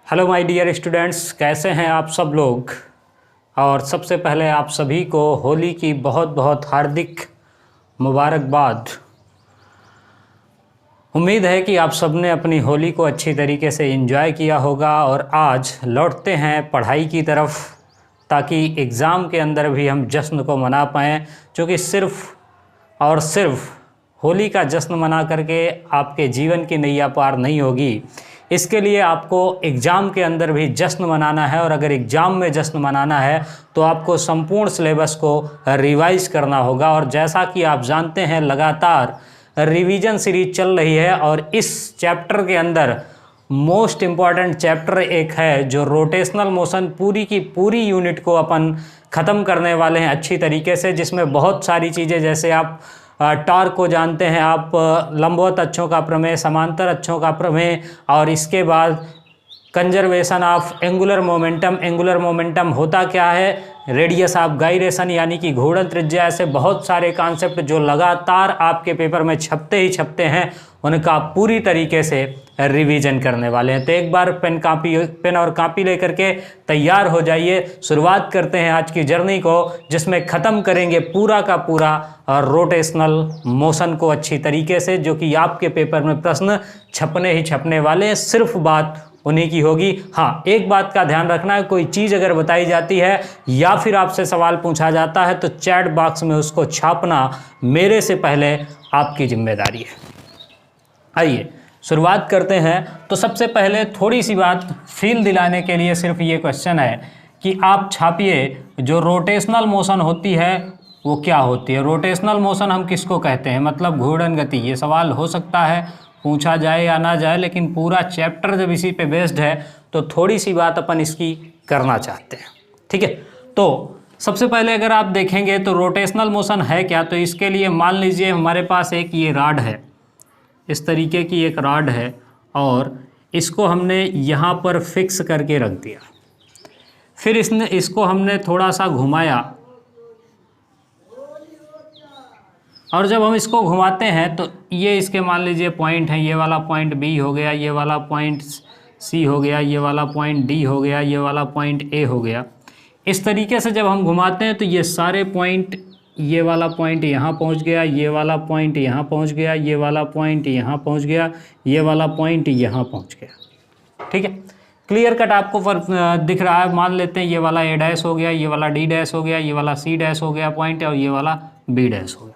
Hello my dear students, कैसे हैं आप सब लोग। और सबसे पहले आप सभी को होली की बहुत बहुत हार्दिक मुबारकबाद। उम्मीद है कि आप सबने अपनी होली को अच्छी तरीके से एंजॉय किया होगा और आज लौटते हैं पढ़ाई की तरफ, ताकि एग्ज़ाम के अंदर भी हम जश्न को मना पाएँ, क्योंकि सिर्फ़ और सिर्फ होली का जश्न मना करके आपके जीवन की नैया पार नहीं होगी। इसके लिए आपको एग्ज़ाम के अंदर भी जश्न मनाना है, और अगर एग्ज़ाम में जश्न मनाना है तो आपको संपूर्ण सिलेबस को रिवाइज़ करना होगा। और जैसा कि आप जानते हैं, लगातार रिवीजन सीरीज चल रही है और इस चैप्टर के अंदर मोस्ट इम्पॉर्टेंट चैप्टर एक है जो रोटेशनल मोशन, पूरी की पूरी यूनिट को अपन ख़त्म करने वाले हैं अच्छी तरीके से, जिसमें बहुत सारी चीज़ें, जैसे आप टॉर्क को जानते हैं, आप लंबवत अक्षों का प्रमेय, समांतर अक्षों का प्रमेय, और इसके बाद conservation of angular momentum. Angular momentum होता क्या है, रेडियस ऑफ गायरेशन यानी कि घूर्णन त्रिज्या। ऐसे बहुत सारे कॉन्सेप्ट जो लगातार आपके पेपर में छपते ही छपते हैं, उनका पूरी तरीके से रिवीजन करने वाले हैं। तो एक बार पेन और कॉपी लेकर के तैयार हो जाइए। शुरुआत करते हैं आज की जर्नी को, जिसमें ख़त्म करेंगे पूरा का पूरा रोटेशनल मोशन को अच्छी तरीके से, जो कि आपके पेपर में प्रश्न छपने ही छपने वाले हैं। सिर्फ बात उन्हीं की होगी। हाँ, एक बात का ध्यान रखना है, कोई चीज़ अगर बताई जाती है या फिर आपसे सवाल पूछा जाता है तो चैट बॉक्स में उसको छापना मेरे से पहले आपकी जिम्मेदारी है। आइए शुरुआत करते हैं। तो सबसे पहले थोड़ी सी बात फील दिलाने के लिए सिर्फ ये क्वेश्चन है कि आप छापिए, जो रोटेशनल मोशन होती है वो क्या होती है। रोटेशनल मोशन हम किसको कहते हैं, मतलब घूर्णन गति। ये सवाल हो सकता है पूछा जाए या ना जाए, लेकिन पूरा चैप्टर जब इसी पे बेस्ड है तो थोड़ी सी बात अपन इसकी करना चाहते हैं, ठीक है। तो सबसे पहले अगर आप देखेंगे तो रोटेशनल मोशन है क्या, तो इसके लिए मान लीजिए हमारे पास एक ये रॉड है, इस तरीके की एक रॉड है, और इसको हमने यहाँ पर फिक्स करके रख दिया। फिर इसको हमने थोड़ा सा घुमाया, और जब हम इसको घुमाते हैं तो ये इसके मान लीजिए पॉइंट है, ये वाला पॉइंट बी हो गया, ये वाला पॉइंट सी हो गया, ये वाला पॉइंट डी हो गया, ये वाला पॉइंट ए हो गया। इस तरीके से जब हम घुमाते हैं तो ये सारे पॉइंट, ये वाला पॉइंट यहाँ पहुँच गया, ये वाला पॉइंट यहाँ पहुँच गया, ये वाला पॉइंट यहाँ पहुँच गया, ये वाला पॉइंट यहाँ पहुँच गया, ठीक है। क्लियर कट आपको दिख रहा है। मान लेते हैं ये वाला ए डैश हो गया, ये वाला डी डैश हो गया, ये वाला सी डैश हो गया पॉइंट, और ये वाला बी डैश हो गया।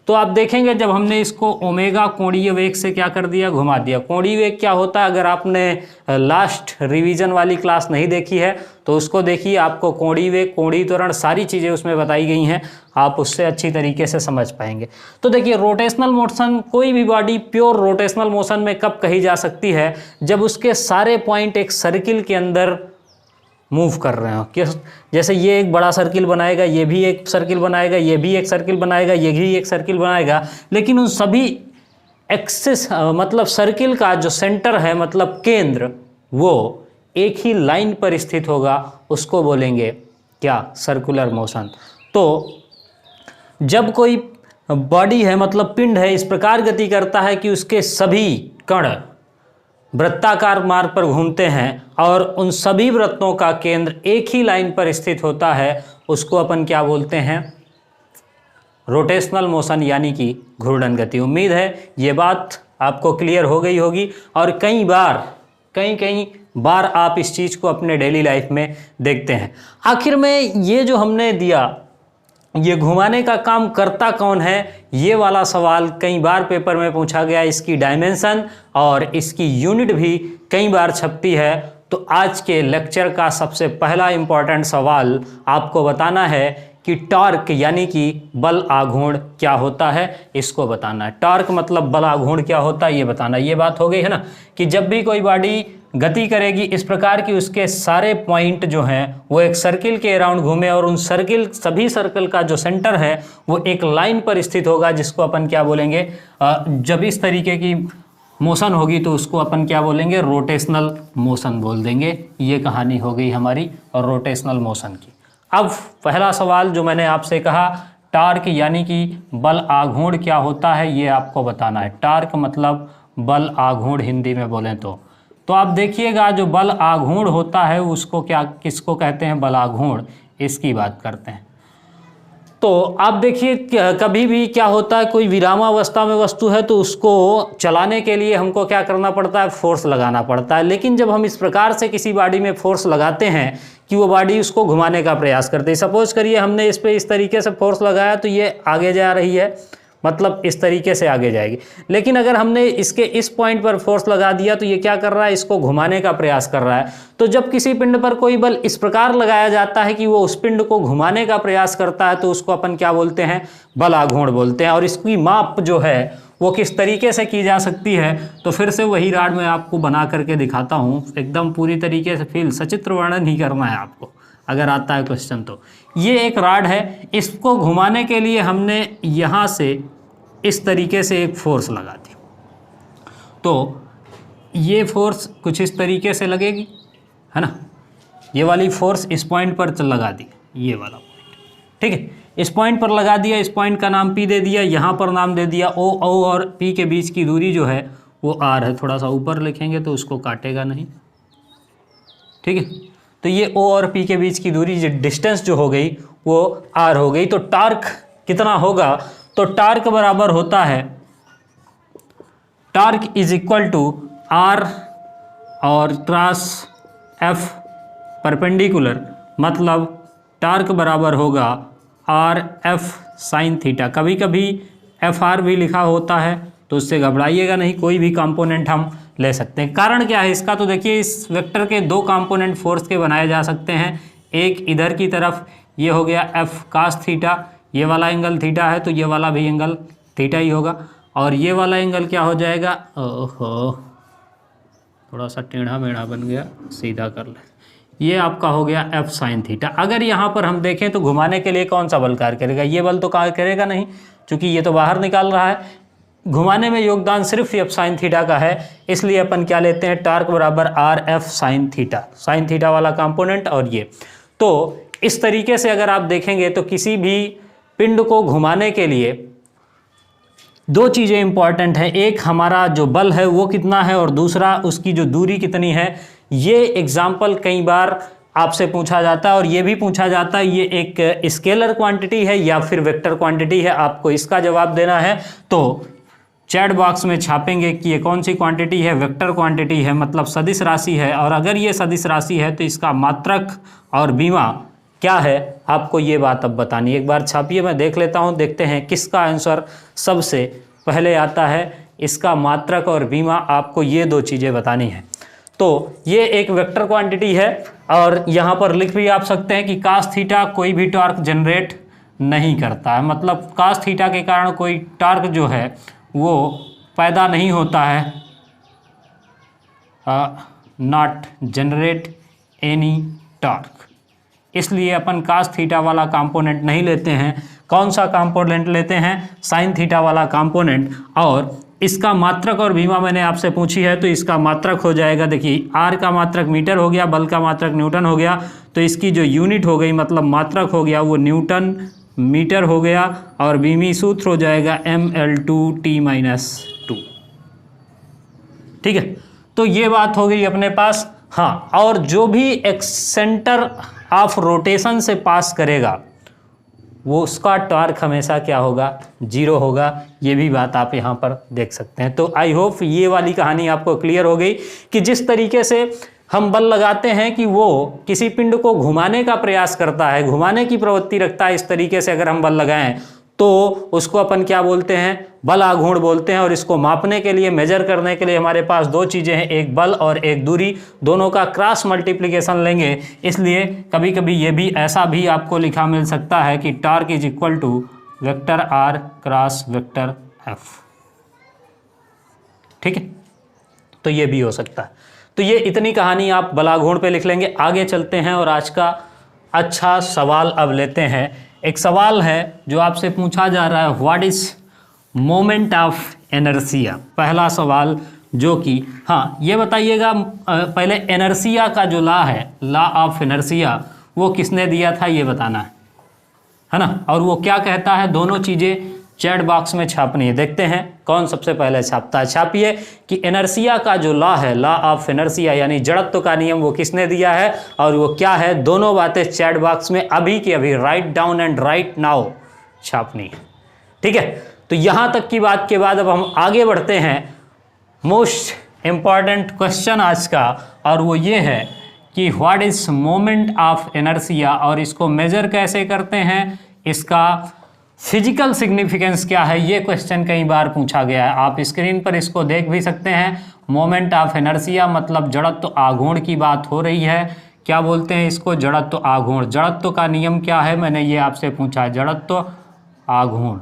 तो आप देखेंगे जब हमने इसको ओमेगा कोणीय वेग से क्या कर दिया, घुमा दिया। कोणीय वेग क्या होता है, अगर आपने लास्ट रिवीजन वाली क्लास नहीं देखी है तो उसको देखिए, आपको कोणीय वेग, कोणीय त्वरण, सारी चीज़ें उसमें बताई गई हैं, आप उससे अच्छी तरीके से समझ पाएंगे। तो देखिए, रोटेशनल मोशन, कोई भी बॉडी प्योर रोटेशनल मोशन में कब कही जा सकती है, जब उसके सारे पॉइंट एक सर्किल के अंदर मूव कर रहे हो। कि जैसे ये एक बड़ा सर्किल बनाएगा, ये भी एक सर्किल बनाएगा, ये भी एक सर्किल बनाएगा, ये भी एक सर्किल बनाएगा, लेकिन उन सभी एक्सिस, मतलब सर्किल का जो सेंटर है, मतलब केंद्र, वो एक ही लाइन पर स्थित होगा। उसको बोलेंगे क्या, सर्कुलर मोशन। तो जब कोई बॉडी है, मतलब पिंड है, इस प्रकार गति करता है कि उसके सभी कण वृत्ताकार मार्ग पर घूमते हैं और उन सभी वृत्तों का केंद्र एक ही लाइन पर स्थित होता है, उसको अपन क्या बोलते हैं, रोटेशनल मोशन, यानी कि घूर्णन गति। उम्मीद है ये बात आपको क्लियर हो गई होगी, और कई बार आप इस चीज़ को अपने डेली लाइफ में देखते हैं। आखिर में ये जो हमने दिया, ये घुमाने का काम करता कौन है, ये वाला सवाल कई बार पेपर में पूछा गया। इसकी डायमेंशन और इसकी यूनिट भी कई बार छपती है। तो आज के लेक्चर का सबसे पहला इम्पॉर्टेंट सवाल आपको बताना है कि टॉर्क यानी कि बल आघूर्ण क्या होता है, इसको बताना है। टॉर्क मतलब बल आघूर्ण क्या होता है, ये बताना। ये बात हो गई है ना, कि जब भी कोई बॉडी गति करेगी इस प्रकार की, उसके सारे पॉइंट जो हैं वो एक सर्किल के अराउंड घूमे, और उन सभी सर्कल का जो सेंटर है वो एक लाइन पर स्थित होगा, जिसको अपन क्या बोलेंगे, जब इस तरीके की मोशन होगी तो उसको अपन क्या बोलेंगे, रोटेशनल मोशन बोल देंगे। ये कहानी हो गई हमारी रोटेशनल मोशन की। अब पहला सवाल जो मैंने आपसे कहा, टॉर्क यानी कि बल आघूर्ण क्या होता है, ये आपको बताना है। टॉर्क मतलब बल आघूर्ण हिंदी में बोलें तो। तो आप देखिएगा जो बल आघूर्ण होता है उसको किसको कहते हैं, बल आघूर्ण, इसकी बात करते हैं। तो आप देखिए कभी भी क्या होता है, कोई विरामावस्था में वस्तु है तो उसको चलाने के लिए हमको क्या करना पड़ता है, फोर्स लगाना पड़ता है। लेकिन जब हम इस प्रकार से किसी बॉडी में फोर्स लगाते हैं कि वो बॉडी उसको घुमाने का प्रयास करती है, सपोज करिए हमने इस पर इस तरीके से फोर्स लगाया तो ये आगे जा रही है, मतलब इस तरीके से आगे जाएगी। लेकिन अगर हमने इसके इस पॉइंट पर फोर्स लगा दिया तो ये क्या कर रहा है, इसको घुमाने का प्रयास कर रहा है। तो जब किसी पिंड पर कोई बल इस प्रकार लगाया जाता है कि वो उस पिंड को घुमाने का प्रयास करता है तो उसको अपन क्या बोलते हैं, बल आघूर्ण बोलते हैं। और इसकी माप जो है वो किस तरीके से की जा सकती है, तो फिर से वही राड मैं आपको बना करके दिखाता हूँ, एकदम पूरी तरीके से फील सचित्र वर्णन ही करना है आपको, अगर आता है क्वेश्चन तो। ये एक रॉड है, इसको घुमाने के लिए हमने यहाँ से इस तरीके से एक फोर्स लगा दी, तो ये फोर्स कुछ इस तरीके से लगेगी, है ना। ये वाली फोर्स इस पॉइंट पर लगा दी, ये वाला पॉइंट, ठीक है, इस पॉइंट पर लगा दिया, इस पॉइंट का नाम P दे दिया, यहाँ पर नाम दे दिया O और P के बीच की दूरी जो है वो R है। थोड़ा सा ऊपर लिखेंगे तो उसको काटेगा नहीं, ठीक है। तो ये O और P के बीच की दूरी डिस्टेंस जो हो गई वो R हो गई। तो टार्क कितना होगा, तो टार्क बराबर होता है, torque is equal to R और क्रॉस F परपेंडिकुलर, मतलब टार्क बराबर होगा आर एफ साइन थीटा। कभी कभी एफ आर भी लिखा होता है तो उससे घबराइएगा नहीं, कोई भी कंपोनेंट हम ले सकते हैं। कारण क्या है इसका, तो देखिए इस वेक्टर के दो कंपोनेंट फोर्स के बनाए जा सकते हैं। एक इधर की तरफ ये हो गया एफ कास थीटा, ये वाला एंगल थीटा है तो ये वाला भी एंगल थीटा ही होगा, और ये वाला एंगल क्या हो जाएगा, ओहो थोड़ा सा टेढ़ा मेढ़ा बन गया, सीधा कर ले, ये आपका हो गया एफ साइन थीटा। अगर यहाँ पर हम देखें तो घुमाने के लिए कौन सा बल कार्य करेगा, ये बल तो कार्य करेगा नहीं, क्योंकि ये तो बाहर निकाल रहा है। घुमाने में योगदान सिर्फ एफ साइन थीटा का है, इसलिए अपन क्या लेते हैं, टार्क बराबर आर एफ साइन थीटा वाला कंपोनेंट। और ये तो इस तरीके से अगर आप देखेंगे तो किसी भी पिंड को घुमाने के लिए दो चीज़ें इंपॉर्टेंट हैं, एक हमारा जो बल है वो कितना है और दूसरा उसकी जो दूरी कितनी है। ये एग्जाम्पल कई बार आपसे पूछा जाता है और ये भी पूछा जाता है ये एक स्केलर क्वांटिटी है या फिर वेक्टर क्वांटिटी है, आपको इसका जवाब देना है। तो चैट बॉक्स में छापेंगे कि ये कौन सी क्वांटिटी है, वेक्टर क्वांटिटी है, मतलब सदिश राशि है, और अगर ये सदिश राशि है तो इसका मात्रक और बीमा क्या है, आपको ये बात अब बतानी। एक बार छापिए, मैं देख लेता हूँ, देखते हैं किसका आंसर सबसे पहले आता है। इसका मात्रक और बीमा, आपको ये दो चीज़ें बतानी है। तो ये एक वेक्टर क्वांटिटी है और यहाँ पर लिख भी आप सकते हैं कि कास थीटा कोई भी टॉर्क जनरेट नहीं करता है, मतलब कास थीटा के कारण कोई टॉर्क जो है वो पैदा नहीं होता है, नॉट जनरेट एनी टॉर्क। इसलिए अपन कास थीटा वाला कंपोनेंट नहीं लेते हैं। कौन सा कंपोनेंट लेते हैं, साइन थीटा वाला कंपोनेंट। और इसका मात्रक और बीमा मैंने आपसे पूछी है तो इसका मात्रक हो जाएगा, देखिए आर का मात्रक मीटर हो गया, बल का मात्रक न्यूटन हो गया, तो इसकी जो यूनिट हो गई मतलब मात्रक हो गया वो न्यूटन मीटर हो गया, और बीमी सूत्र हो जाएगा mL2T-2। ठीक है, तो ये बात हो गई अपने पास। हाँ, और जो भी एक सेंटर ऑफ रोटेशन से पास करेगा वो उसका टॉर्क हमेशा क्या होगा, जीरो होगा। ये भी बात आप यहाँ पर देख सकते हैं। तो आई होप ये वाली कहानी आपको क्लियर हो गई कि जिस तरीके से हम बल लगाते हैं कि वो किसी पिंड को घुमाने का प्रयास करता है, घुमाने की प्रवृत्ति रखता है, इस तरीके से अगर हम बल लगाएं तो उसको अपन क्या बोलते हैं, बल आघूर्ण बोलते हैं। और इसको मापने के लिए, मेजर करने के लिए हमारे पास दो चीज़ें हैं, एक बल और एक दूरी, दोनों का क्रॉस मल्टीप्लिकेशन लेंगे। इसलिए कभी कभी ये भी ऐसा भी आपको लिखा मिल सकता है कि torque is equal to vector are cross vector F. ठीक है, तो ये भी हो सकता है। तो ये इतनी कहानी आप बल आघूर्ण पे लिख लेंगे। आगे चलते हैं और आज का अच्छा सवाल अब लेते हैं। एक सवाल है जो आपसे पूछा जा रहा है, what is moment of inertia. पहला सवाल जो कि, हाँ ये बताइएगा पहले इनर्शिया का जो लॉ है, लॉ ऑफ इनर्शिया, वो किसने दिया था ये बताना है ना। और वो क्या कहता है, दोनों चीज़ें चैट बॉक्स में छापनी है। देखते हैं कौन सबसे पहले छापता है। छापिए कि इनर्शिया का जो लॉ है, लॉ ऑफ इनर्शिया यानी जड़त्व का नियम, वो किसने दिया है और वो क्या है। दोनों बातें चैट बॉक्स में अभी की अभी right down and right now छापनी है। ठीक है, तो यहां तक की बात के बाद अब हम आगे बढ़ते हैं मोस्ट इंपॉर्टेंट क्वेश्चन आज का, और वो ये है कि what is moment of inertia और इसको मेजर कैसे करते हैं, इसका फिजिकल सिग्निफिकेंस क्या है। ये क्वेश्चन कई बार पूछा गया है, आप स्क्रीन पर इसको देख भी सकते हैं। मोमेंट ऑफ इनर्शिया मतलब जड़त्व आघूर्ण की बात हो रही है। क्या बोलते हैं इसको, जड़त्व आघूर्ण। जड़त्व का नियम क्या है, मैंने ये आपसे पूछा, जड़त्व आघूर्ण।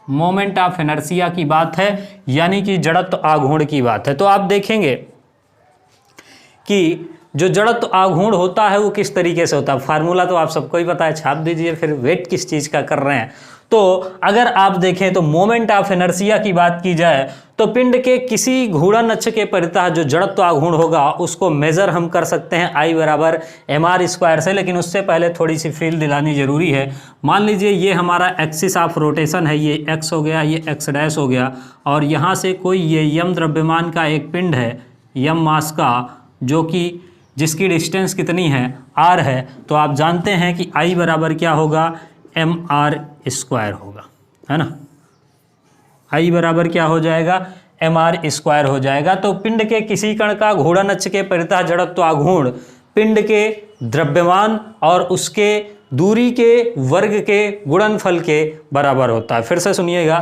मोमेंट ऑफ इनर्शिया की बात है यानी कि जड़त्व आघूर्ण की बात है। तो आप देखेंगे कि जो जड़त्व आघूर्ण होता है वो किस तरीके से होता है। फार्मूला तो आप सबको ही पता है, छाप दीजिए, फिर वेट किस चीज़ का कर रहे हैं। तो अगर आप देखें तो मोमेंट ऑफ इनर्शिया की बात की जाए तो पिंड के किसी घूर्णन अक्ष के परितः जो जड़त्व आघूर्ण होगा उसको मेजर हम कर सकते हैं I बराबर mr² से। लेकिन उससे पहले थोड़ी सी फील दिलानी जरूरी है। मान लीजिए ये हमारा एक्सिस ऑफ रोटेशन है, ये x हो गया, ये x' हो गया, और यहाँ से कोई ये m द्रव्यमान का एक पिंड है, m मास का, जो कि जिसकी डिस्टेंस कितनी है, r है। तो आप जानते हैं कि I बराबर क्या होगा, mr² होगा, है ना। I बराबर क्या हो जाएगा, mr² हो जाएगा। तो पिंड के किसी कण का घूर्णन अक्ष के परितः जड़त्व आघूर्ण पिंड के द्रव्यमान और उसके दूरी के वर्ग के गुणनफल के बराबर होता है। फिर से सुनिएगा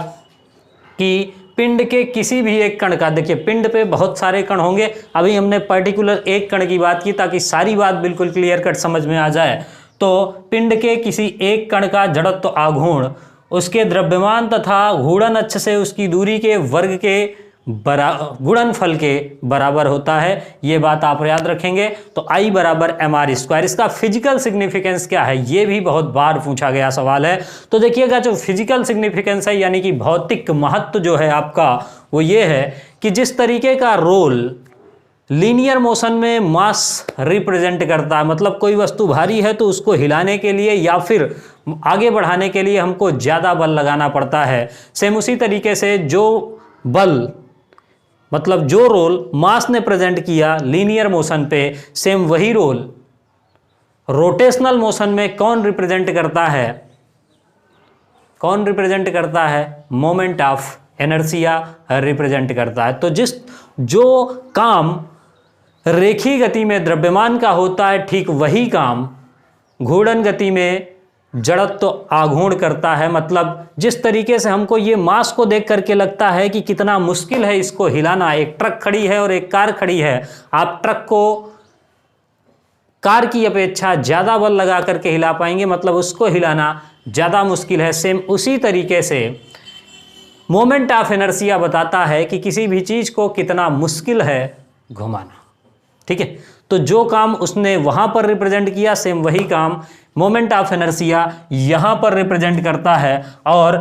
कि पिंड के किसी भी एक कण का, देखिए पिंड पे बहुत सारे कण होंगे, अभी हमने पर्टिकुलर एक कण की बात की ताकि सारी बात बिल्कुल क्लियर कट समझ में आ जाए। तो पिंड के किसी एक कण का जड़त्व आघूर्ण उसके द्रव्यमान तथा घूर्णन अक्ष से उसकी दूरी के वर्ग के गुणनफल के बराबर होता है। ये बात आप याद रखेंगे। तो I बराबर mr²। इसका फिजिकल सिग्निफिकेंस क्या है, ये भी बहुत बार पूछा गया सवाल है। तो देखिएगा जो फिजिकल सिग्निफिकेंस है यानी कि भौतिक महत्व जो है आपका, वो ये है कि जिस तरीके का रोल लीनियर मोशन में मास रिप्रेजेंट करता है, मतलब कोई वस्तु भारी है तो उसको हिलाने के लिए या फिर आगे बढ़ाने के लिए हमको ज़्यादा बल लगाना पड़ता है। सेम उसी तरीके से जो बल, मतलब जो रोल मास ने प्रेजेंट किया लीनियर मोशन पे, सेम वही रोल रोटेशनल मोशन में कौन रिप्रेजेंट करता है, कौन रिप्रेजेंट करता है, मोमेंट ऑफ इनर्शिया रिप्रेजेंट करता है। तो जो काम रेखीय गति में द्रव्यमान का होता है, ठीक वही काम घूर्णन गति में जड़त्व आघूर्ण करता है। मतलब जिस तरीके से हमको ये मास को देख करके लगता है कि कितना मुश्किल है इसको हिलाना, एक ट्रक खड़ी है और एक कार खड़ी है, आप ट्रक को कार की अपेक्षा ज़्यादा बल लगा करके हिला पाएंगे, मतलब उसको हिलाना ज़्यादा मुश्किल है। सेम उसी तरीके से मोमेंट ऑफ इनर्शिया बताता है कि किसी भी चीज़ को कितना मुश्किल है घुमाना। ठीक है, तो जो काम उसने वहाँ पर रिप्रेजेंट किया, सेम वही काम मोमेंट ऑफ इनर्शिया यहाँ पर रिप्रेजेंट करता है। और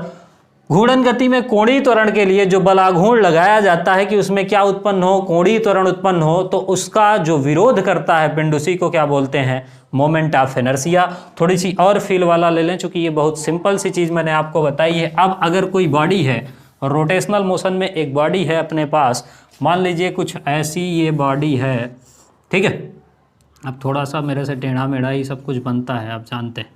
घूर्णन गति में कोणीय त्वरण के लिए जो बलाघूर्ण लगाया जाता है कि उसमें क्या उत्पन्न हो, कोणीय त्वरण उत्पन्न हो, तो उसका जो विरोध करता है पिंड, उसी को क्या बोलते हैं, मोमेंट ऑफ इनर्शिया। थोड़ी सी और फील वाला ले लें, चूंकि ये बहुत सिंपल सी चीज़ मैंने आपको बताई है। अब अगर कोई बॉडी है, रोटेशनल मोशन में एक बॉडी है अपने पास, मान लीजिए कुछ ऐसी ये बॉडी है, ठीक है। अब थोड़ा सा मेरे से टेढ़ा मेढ़ा ही सब कुछ बनता है, आप जानते हैं।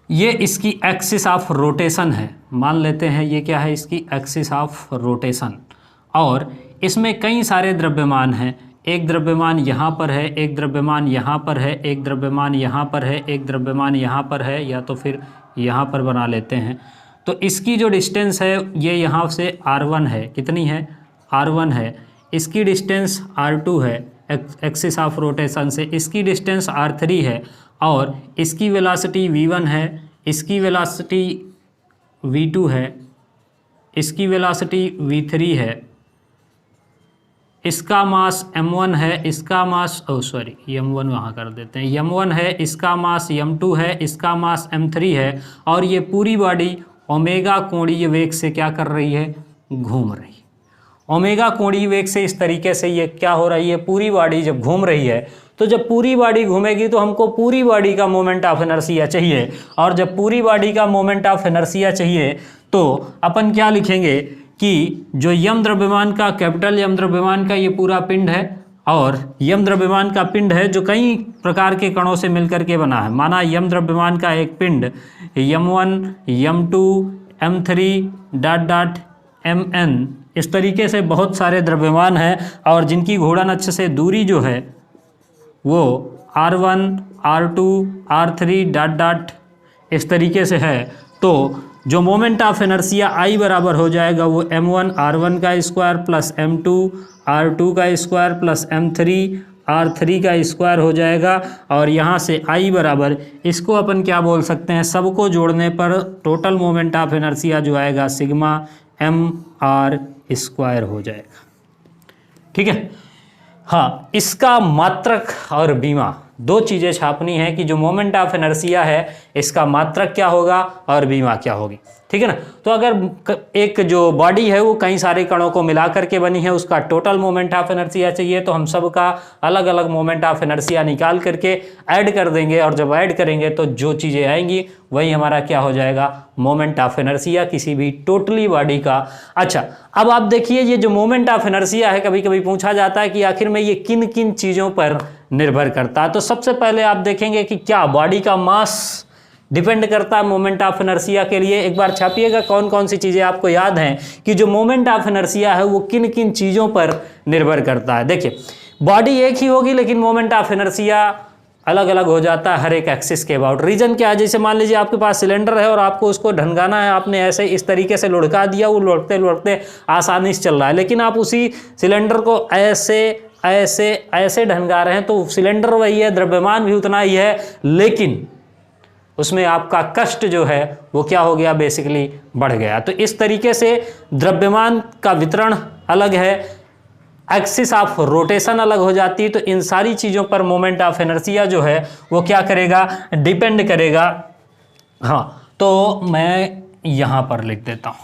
ये इसकी एक्सिस ऑफ रोटेशन है, मान लेते हैं ये क्या है, इसकी एक्सिस ऑफ रोटेशन। और इसमें कई सारे द्रव्यमान हैं, एक द्रव्यमान यहाँ पर है, एक द्रव्यमान यहाँ पर है, एक द्रव्यमान यहाँ पर है, एक द्रव्यमान यहाँ पर है, या तो फिर यहाँ पर बना लेते हैं। तो इसकी जो डिस्टेंस है ये यहाँ से r1 है, कितनी है, r1 है। इसकी डिस्टेंस r2 है एक्सिस ऑफ रोटेशन से, इसकी डिस्टेंस r3 है, और इसकी वेलोसिटी v1 है, इसकी वेलोसिटी v2 है, इसकी वेलोसिटी v3 है, इसका मास m1 है, इसका मास m1 वहाँ कर देते हैं, m1 है, इसका मास m2 है, इसका मास m3 है, और ये पूरी बॉडी ओमेगा कोणीय वेग से क्या कर रही है, घूम रही। ओमेगा कोणीय वेग से इस तरीके से ये क्या हो रही है, पूरी बॉडी जब घूम रही है, तो जब पूरी बॉडी घूमेगी तो हमको पूरी बॉडी का मोमेंट ऑफ इनर्शिया चाहिए, और जब पूरी बॉडी का मोमेंट ऑफ इनर्शिया चाहिए तो अपन क्या लिखेंगे कि जो यम द्रव्यमान का, कैपिटल यम द्रव्यमान का ये पूरा पिंड है, और यम द्रव्यमान का पिंड है जो कई प्रकार के कणों से मिलकर के बना है। माना यम द्रव्यमान का एक पिंड m1, m2, m3 dot dot mn, इस तरीके से बहुत सारे द्रव्यमान हैं, और जिनकी घूर्णन अक्ष से दूरी जो है वो r1, r2, r3 dot dot इस तरीके से है। तो जो मोमेंट ऑफ इनर्शिया I बराबर हो जाएगा वो m1 r1 का स्क्वायर प्लस m2 r2 का स्क्वायर प्लस m3 r3 का स्क्वायर हो जाएगा, और यहाँ से I बराबर, इसको अपन क्या बोल सकते हैं, सबको जोड़ने पर टोटल मोमेंट ऑफ इनर्शिया जो आएगा सिग्मा mr स्क्वायर हो जाएगा। ठीक है। हाँ, इसका मात्रक और बीमा दो चीज़ें छापनी है कि जो मोमेंट ऑफ इनर्शिया है इसका मात्रक क्या होगा और बीमा क्या होगी। ठीक है ना। तो अगर एक जो बॉडी है वो कई सारे कणों को मिला करके बनी है, उसका टोटल मोमेंट ऑफ इनर्शिया चाहिए, तो हम सब का अलग अलग मोमेंट ऑफ इनर्शिया निकाल करके ऐड कर देंगे, और जब ऐड करेंगे तो जो चीज़ें आएंगी वही हमारा क्या हो जाएगा, मोमेंट ऑफ इनर्शिया किसी भी टोटली बॉडी का। अच्छा, अब आप देखिए ये जो मोमेंट ऑफ इनर्शिया है, कभी कभी पूछा जाता है कि आखिर में ये किन किन चीज़ों पर निर्भर करता है। तो सबसे पहले आप देखेंगे कि क्या बॉडी का मास डिपेंड करता है मोमेंट ऑफ इनर्शिया के लिए। एक बार छापिएगा कौन कौन सी चीज़ें आपको याद हैं कि जो मोमेंट ऑफ इनर्शिया है वो किन किन चीज़ों पर निर्भर करता है। देखिए, बॉडी एक ही होगी लेकिन मोमेंट ऑफ इनर्शिया अलग अलग हो जाता है हर एक एक्सिस के अबाउट। रीजन क्या है, जैसे मान लीजिए आपके पास सिलेंडर है और आपको उसको ढंगाना है, आपने ऐसे इस तरीके से लुढ़का दिया, वो लुढ़कते लुढ़कते आसानी से चल रहा है, लेकिन आप उसी सिलेंडर को ऐसे ऐसे ऐसे ढंगा रहे हैं तो सिलेंडर वही है, द्रव्यमान भी उतना ही है, लेकिन उसमें आपका कष्ट जो है वो क्या हो गया, बेसिकली बढ़ गया। तो इस तरीके से द्रव्यमान का वितरण अलग है, एक्सिस ऑफ रोटेशन अलग हो जाती है। तो इन सारी चीज़ों पर मोमेंट ऑफ इनर्शिया जो है वो क्या करेगा, डिपेंड करेगा। हाँ, तो मैं यहाँ पर लिख देता हूँ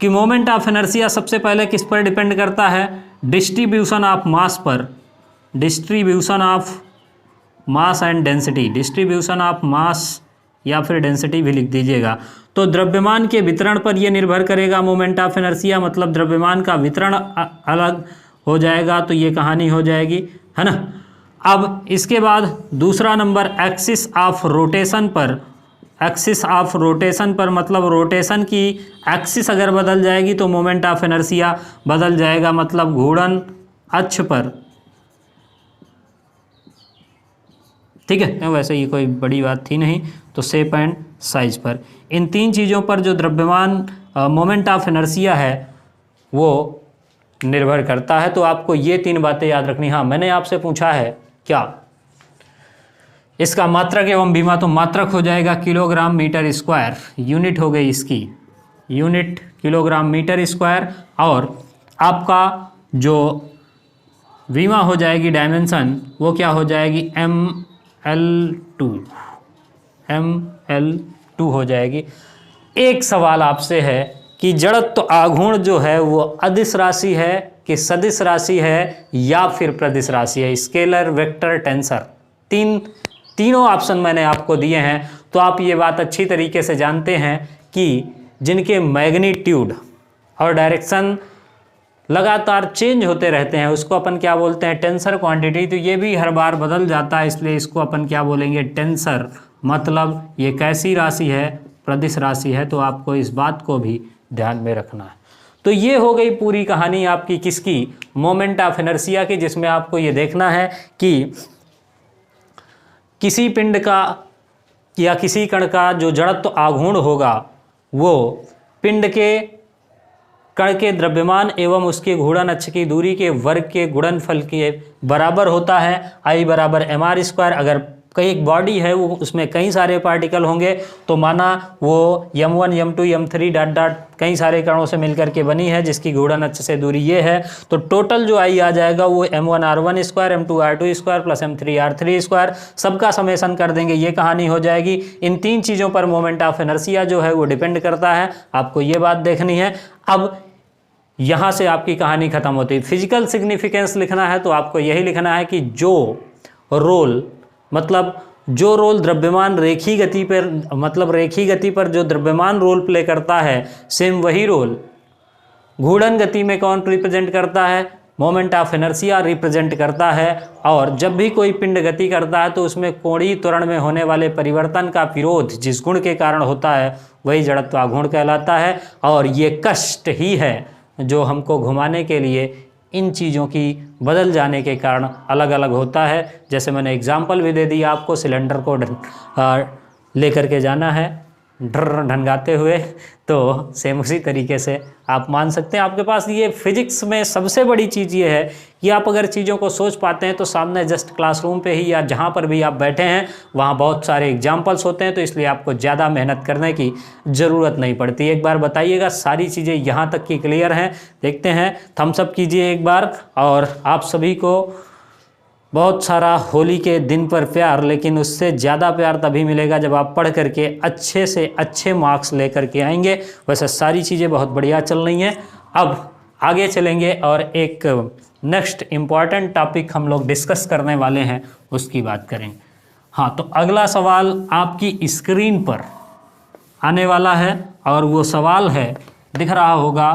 कि मोमेंट ऑफ इनर्शिया सबसे पहले किस पर डिपेंड करता है, डिस्ट्रीब्यूशन ऑफ मास पर, distribution of mass and density, distribution of mass या फिर डेंसिटी भी लिख दीजिएगा। तो द्रव्यमान के वितरण पर यह निर्भर करेगा मोमेंट ऑफ इनर्शिया, मतलब द्रव्यमान का वितरण अलग हो जाएगा, तो ये कहानी हो जाएगी, है ना। अब इसके बाद दूसरा नंबर एक्सिस ऑफ रोटेशन पर, एक्सिस ऑफ रोटेशन पर मतलब रोटेशन की एक्सिस अगर बदल जाएगी तो मोमेंट ऑफ इनर्शिया बदल जाएगा, मतलब घूर्णन अक्ष पर। ठीक है, वैसे ये कोई बड़ी बात थी नहीं, तो शेप एंड साइज पर, इन तीन चीज़ों पर जो द्रव्यमान मोमेंट ऑफ इनर्शिया है वो निर्भर करता है। तो आपको ये तीन बातें याद रखनी। हाँ, मैंने आपसे पूछा है क्या इसका मात्रक एवं बीमा, तो मात्रक हो जाएगा किलोग्राम मीटर स्क्वायर, यूनिट हो गई इसकी, यूनिट किलोग्राम मीटर स्क्वायर, और आपका जो बीमा हो जाएगी डायमेंशन वो क्या हो जाएगी, ML2 हो जाएगी। एक सवाल आपसे है कि जड़त्व आघूर्ण जो है वो अदिश राशि है कि सदिश राशि है या फिर प्रदिश राशि है, स्केलर, वेक्टर, टेंसर, तीनों ऑप्शन मैंने आपको दिए हैं। तो आप ये बात अच्छी तरीके से जानते हैं कि जिनके मैग्नीट्यूड और डायरेक्शन लगातार चेंज होते रहते हैं उसको अपन क्या बोलते हैं, टेंसर क्वांटिटी। तो ये भी हर बार बदल जाता है, इसलिए इसको अपन क्या बोलेंगे, टेंसर। मतलब ये कैसी राशि है, प्रदिश राशि है। तो आपको इस बात को भी ध्यान में रखना है। तो ये हो गई पूरी कहानी आपकी किसकी, मोमेंट ऑफ इनर्शिया की, जिसमें आपको ये देखना है कि किसी पिंड का या किसी कण का जो जड़त्व आघूर्ण होगा वो पिंड के कण के द्रव्यमान एवं उसके घूर्णन अक्ष की दूरी के वर्ग के गुणनफल के बराबर होता है, I बराबर mr स्क्वायर। अगर कई एक बॉडी है वो उसमें कई सारे पार्टिकल होंगे, तो माना वो m1 m2 m3 dot dot कई सारे कणों से मिलकर के बनी है जिसकी घूर्णन अक्ष से दूरी ये है, तो टोटल जो I आ जाएगा वो m1 r1 square, m2 r2 square plus m3 r3 square, सबका समेसन कर देंगे, ये कहानी हो जाएगी। इन तीन चीज़ों पर मोमेंट ऑफ इनर्शिया जो है वो डिपेंड करता है, आपको ये बात देखनी है। अब यहाँ से आपकी कहानी खत्म होती है। फिजिकल सिग्निफिकेंस लिखना है तो आपको यही लिखना है कि जो रोल द्रव्यमान रेखी गति पर रेखी गति पर जो द्रव्यमान रोल प्ले करता है, सेम वही रोल घूर्णन गति में कौन रिप्रेजेंट करता है, मोमेंट ऑफ इनर्शिया रिप्रेजेंट करता है। और जब भी कोई पिंड गति करता है तो उसमें कोणीय त्वरण में होने वाले परिवर्तन का विरोध जिस गुण के कारण होता है वही जड़त्व आघूर्ण कहलाता है। और ये कष्ट ही है जो हमको घुमाने के लिए इन चीज़ों की बदल जाने के कारण अलग अलग होता है। जैसे मैंने एग्जाम्पल भी दे दिया आपको, सिलेंडर को लेकर के जाना है ढंगाते हुए, तो सेम उसी तरीके से आप मान सकते हैं। आपके पास ये फिजिक्स में सबसे बड़ी चीज़ ये है कि आप अगर चीज़ों को सोच पाते हैं तो सामने जस्ट क्लासरूम पे ही या जहाँ पर भी आप बैठे हैं वहाँ बहुत सारे एग्जाम्पल्स होते हैं, तो इसलिए आपको ज़्यादा मेहनत करने की ज़रूरत नहीं पड़ती। एक बार बताइएगा सारी चीज़ें यहाँ तक की क्लियर हैं? देखते हैं, थम्स अप कीजिए एक बार। और आप सभी को बहुत सारा होली के दिन पर प्यार, लेकिन उससे ज़्यादा प्यार तभी मिलेगा जब आप पढ़ करके अच्छे से अच्छे मार्क्स लेकर के आएंगे। वैसे सारी चीज़ें बहुत बढ़िया चल रही हैं। अब आगे चलेंगे और एक नेक्स्ट इम्पॉर्टेंट टॉपिक हम लोग डिस्कस करने वाले हैं, उसकी बात करेंगे। हाँ, तो अगला सवाल आपकी स्क्रीन पर आने वाला है और वो सवाल है, दिख रहा होगा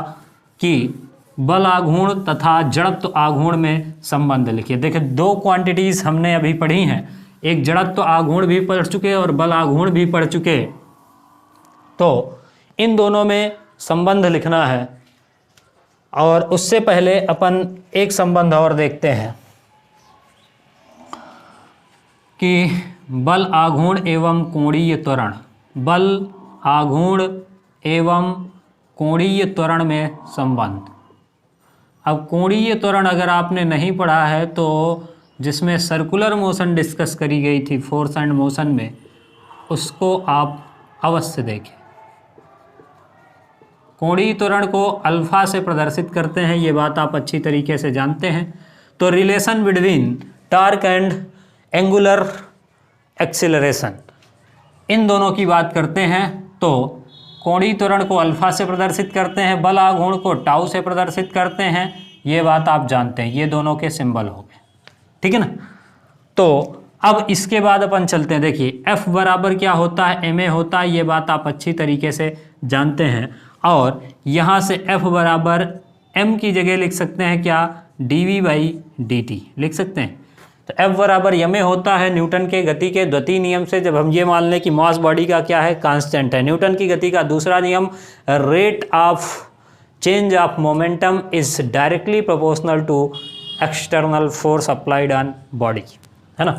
कि बल आघूर्ण तथा जड़त्व आघूर्ण में संबंध लिखिए। देखिए, दो क्वांटिटीज़ हमने अभी पढ़ी हैं, एक जड़त्व आघूर्ण भी पढ़ चुके और बल आघूर्ण भी पढ़ चुके, तो इन दोनों में संबंध लिखना है। और उससे पहले अपन एक संबंध और देखते हैं कि बल आघूर्ण एवं कोणीय त्वरण, बल आघूर्ण एवं कोणीय त्वरण में संबंध। अब कोणीय त्वरण अगर आपने नहीं पढ़ा है तो जिसमें सर्कुलर मोशन डिस्कस करी गई थी फोर्स एंड मोशन में, उसको आप अवश्य देखें। कोणीय त्वरण को अल्फा से प्रदर्शित करते हैं, ये बात आप अच्छी तरीके से जानते हैं। तो relation between torque and angular acceleration, इन दोनों की बात करते हैं। तो कोणीय त्वरण को अल्फा से प्रदर्शित करते हैं, बल आघूर्ण को टाउ से प्रदर्शित करते हैं, ये बात आप जानते हैं। ये दोनों के सिंबल हो गए, ठीक है ना। तो अब इसके बाद अपन चलते हैं। देखिए, F बराबर क्या होता है, ma होता है, ये बात आप अच्छी तरीके से जानते हैं। और यहाँ से F बराबर m की जगह लिख सकते हैं क्या, dv/dt लिख सकते हैं। तो F बराबर ma होता है न्यूटन के गति के द्वितीय नियम से। जब हम ये मान लें कि मास बॉडी का क्या है, कांस्टेंट है। न्यूटन की गति का दूसरा नियम, rate of change of momentum is directly proportional to external force applied on body, है ना।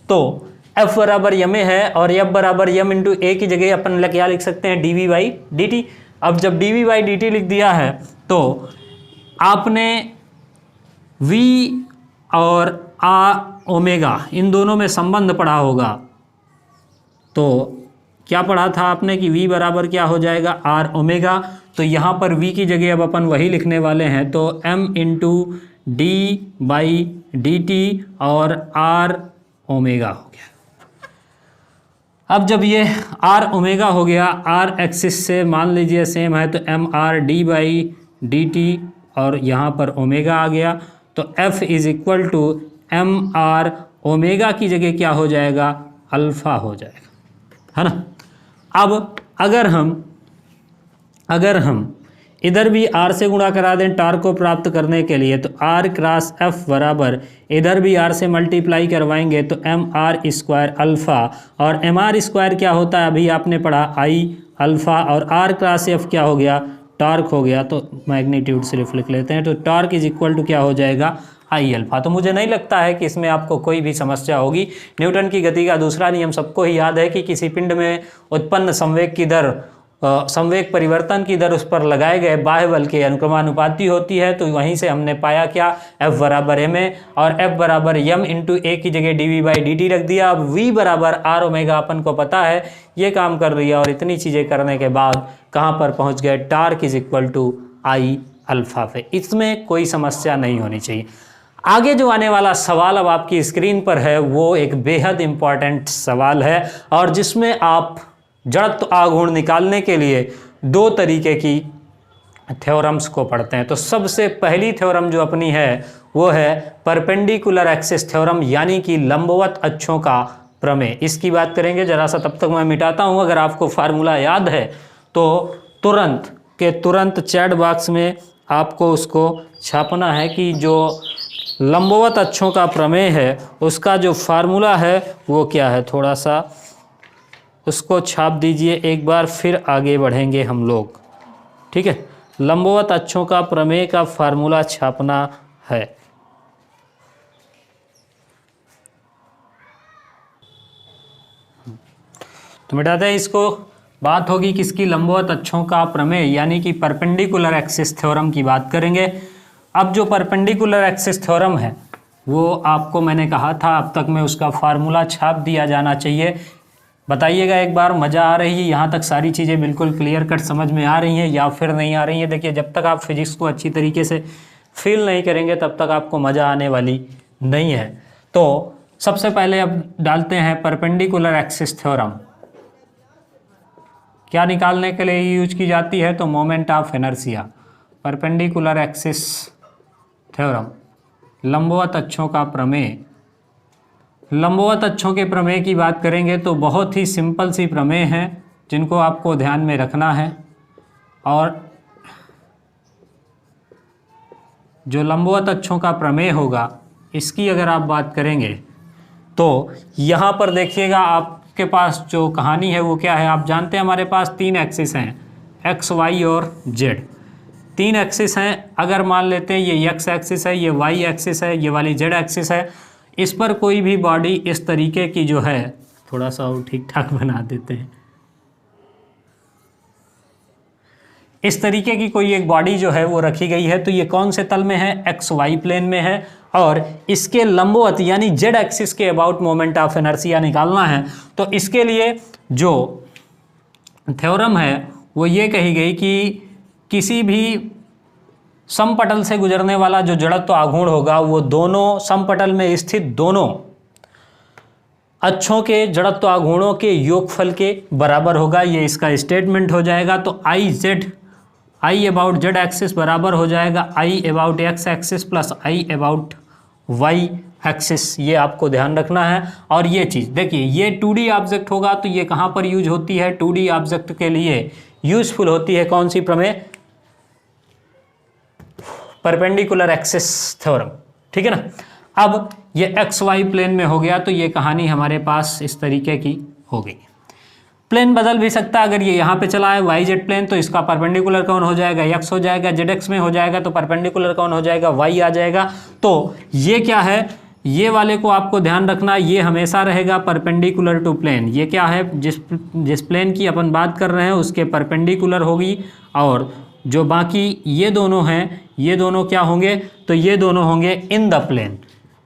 तो F बराबर ma है और F बराबर m इंटू a की जगह अपन क्या लिख सकते हैं, dv/dt। अब जब dv/dt लिख दिया है तो आपने v और ओमेगा इन दोनों में संबंध पढ़ा होगा। तो क्या पढ़ा था आपने कि v बराबर क्या हो जाएगा, r ओमेगा। तो यहाँ पर v की जगह अब अपन वही लिखने वाले हैं, तो m इंटू d/dt और r ओमेगा हो गया। अब जब ये r ओमेगा हो गया, r एक्सिस से मान लीजिए सेम है, तो mr d/dt और यहाँ पर ओमेगा आ गया। तो F is equal to mr omega की जगह क्या हो जाएगा, अल्फा हो जाएगा, है ना। अब अगर हम इधर भी r से गुणा करा दें टॉर्क को प्राप्त करने के लिए, तो r क्रॉस F बराबर इधर भी r से मल्टीप्लाई करवाएंगे तो mr स्क्वायर अल्फ़ा, और mr स्क्वायर क्या होता है अभी आपने पढ़ा, i अल्फ़ा, और r क्रॉस F क्या हो गया, टॉर्क हो गया। तो मैग्नीट्यूड सिर्फ लिख लेते हैं, तो टॉर्क इज इक्वल टू क्या हो जाएगा, आई अल्फा। तो मुझे नहीं लगता है कि इसमें आपको कोई भी समस्या होगी। न्यूटन की गति का दूसरा नियम सबको ही याद है कि किसी पिंड में उत्पन्न संवेग की दर, संवेग परिवर्तन की दर उस पर लगाए गए बाह्य बल के अनुक्रमानुपाती होती है। तो वहीं से हमने पाया क्या, F बराबर ma और F बराबर m इंटू a की जगह dv/dt रख दिया। अब v बराबर r ओमेगा अपन को पता है, ये काम कर रही है। और इतनी चीज़ें करने के बाद कहाँ पर पहुँच गए, torque is equal to I alpha पे। इसमें कोई समस्या नहीं होनी चाहिए। आगे जो आने वाला सवाल अब आपकी स्क्रीन पर है वो एक बेहद इम्पॉर्टेंट सवाल है, और जिसमें आप जड़त्व आघूर्ण निकालने के लिए दो तरीके की थ्योरम्स को पढ़ते हैं। तो सबसे पहली थ्योरम जो अपनी है वो है परपेंडिकुलर एक्सिस थ्योरम, यानी कि लंबवत अक्षों का प्रमेय। इसकी बात करेंगे। जरा सा तब तक मैं मिटाता हूँ। अगर आपको फार्मूला याद है तो तुरंत चैट बॉक्स में आपको उसको छापना है कि जो लंबवत अक्षों का प्रमेय है उसका जो फार्मूला है वो क्या है। थोड़ा सा उसको छाप दीजिए एक बार, फिर आगे बढ़ेंगे हम लोग। ठीक है, लंबवत अक्षों का प्रमेय का फार्मूला छापना है। तो मिटाते हैं इसको। बात होगी किसकी, लंबवत अक्षों का प्रमेय यानी कि परपेंडिकुलर एक्सिस थ्योरम की बात करेंगे। अब जो परपेंडिकुलर एक्सिस थ्योरम है वो आपको मैंने कहा था अब तक में उसका फार्मूला छाप दिया जाना चाहिए। बताइएगा एक बार, मज़ा आ रही है? यहाँ तक सारी चीज़ें बिल्कुल क्लियर कट समझ में आ रही हैं या फिर नहीं आ रही हैं? देखिए, जब तक आप फिजिक्स को अच्छी तरीके से फील नहीं करेंगे तब तक आपको मज़ा आने वाली नहीं है। तो सबसे पहले अब डालते हैं परपेंडिकुलर एक्सिस थ्योरम। क्या निकालने के लिए यूज की जाती है? तो moment of inertia. Perpendicular axis theorem, लंबवत अक्षों का प्रमेय। लंबवत अक्षों के प्रमेय की बात करेंगे तो बहुत ही सिंपल सी प्रमेय है जिनको आपको ध्यान में रखना है। और जो लंबवत अक्षों का प्रमेय होगा इसकी अगर आप बात करेंगे तो यहाँ पर देखिएगा, आपके पास जो कहानी है वो क्या है। आप जानते हैं हमारे पास 3 एक्सिस हैं, एक्स, वाई और जेड। 3 एक्सिस हैं। अगर मान लेते हैं ये एक्स एक्सिस है, ये वाई एक्सिस है, ये वाली जेड एक्सिस है। इस पर कोई भी बॉडी इस तरीके की जो है, थोड़ा सा और ठीक ठाक बना देते हैं, इस तरीके की कोई एक बॉडी जो है वो रखी गई है। तो ये कौन से तल में है? एक्स वाई प्लेन में है। और इसके लंबवत यानी जेड एक्सिस के अबाउट मोमेंट ऑफ इनर्शिया निकालना है। तो इसके लिए जो थ्योरम है वो ये कही गई कि किसी भी समपटल से गुजरने वाला जो जड़त्व आघूर्ण होगा वो दोनों समपटल में स्थित दोनों अक्षों के जड़त्व आघूर्णों के योगफल के बराबर होगा। ये इसका स्टेटमेंट हो जाएगा। तो आई अबाउट जेड एक्सिस बराबर हो जाएगा I about X axis plus I about Y axis. ये आपको ध्यान रखना है। और ये चीज़ देखिए, ये 2D ऑब्जेक्ट होगा तो ये कहाँ पर यूज होती है? 2D ऑब्जेक्ट के लिए यूजफुल होती है कौन सी प्रमेय? Perpendicular axis theorem. ठीक है ना। अब ये एक्स वाई प्लेन में हो गया तो ये कहानी हमारे पास इस तरीके की हो गई। प्लेन बदल भी सकता है। अगर ये यहाँ पे चला है वाई जेड प्लेन तो इसका परपेंडिकुलर कौन हो जाएगा? एक्स हो जाएगा। जेड एक्स में हो जाएगा तो परपेंडिकुलर कौन हो जाएगा? वाई आ जाएगा। तो ये क्या है? ये वाले को आपको ध्यान रखना, ये हमेशा रहेगा परपेंडिकुलर टू प्लेन। ये क्या है? जिस प्लेन की अपन बात कर रहे हैं उसके परपेंडिकुलर होगी। और जो बाकी ये दोनों हैं, ये दोनों क्या होंगे? तो ये दोनों होंगे इन द प्लेन।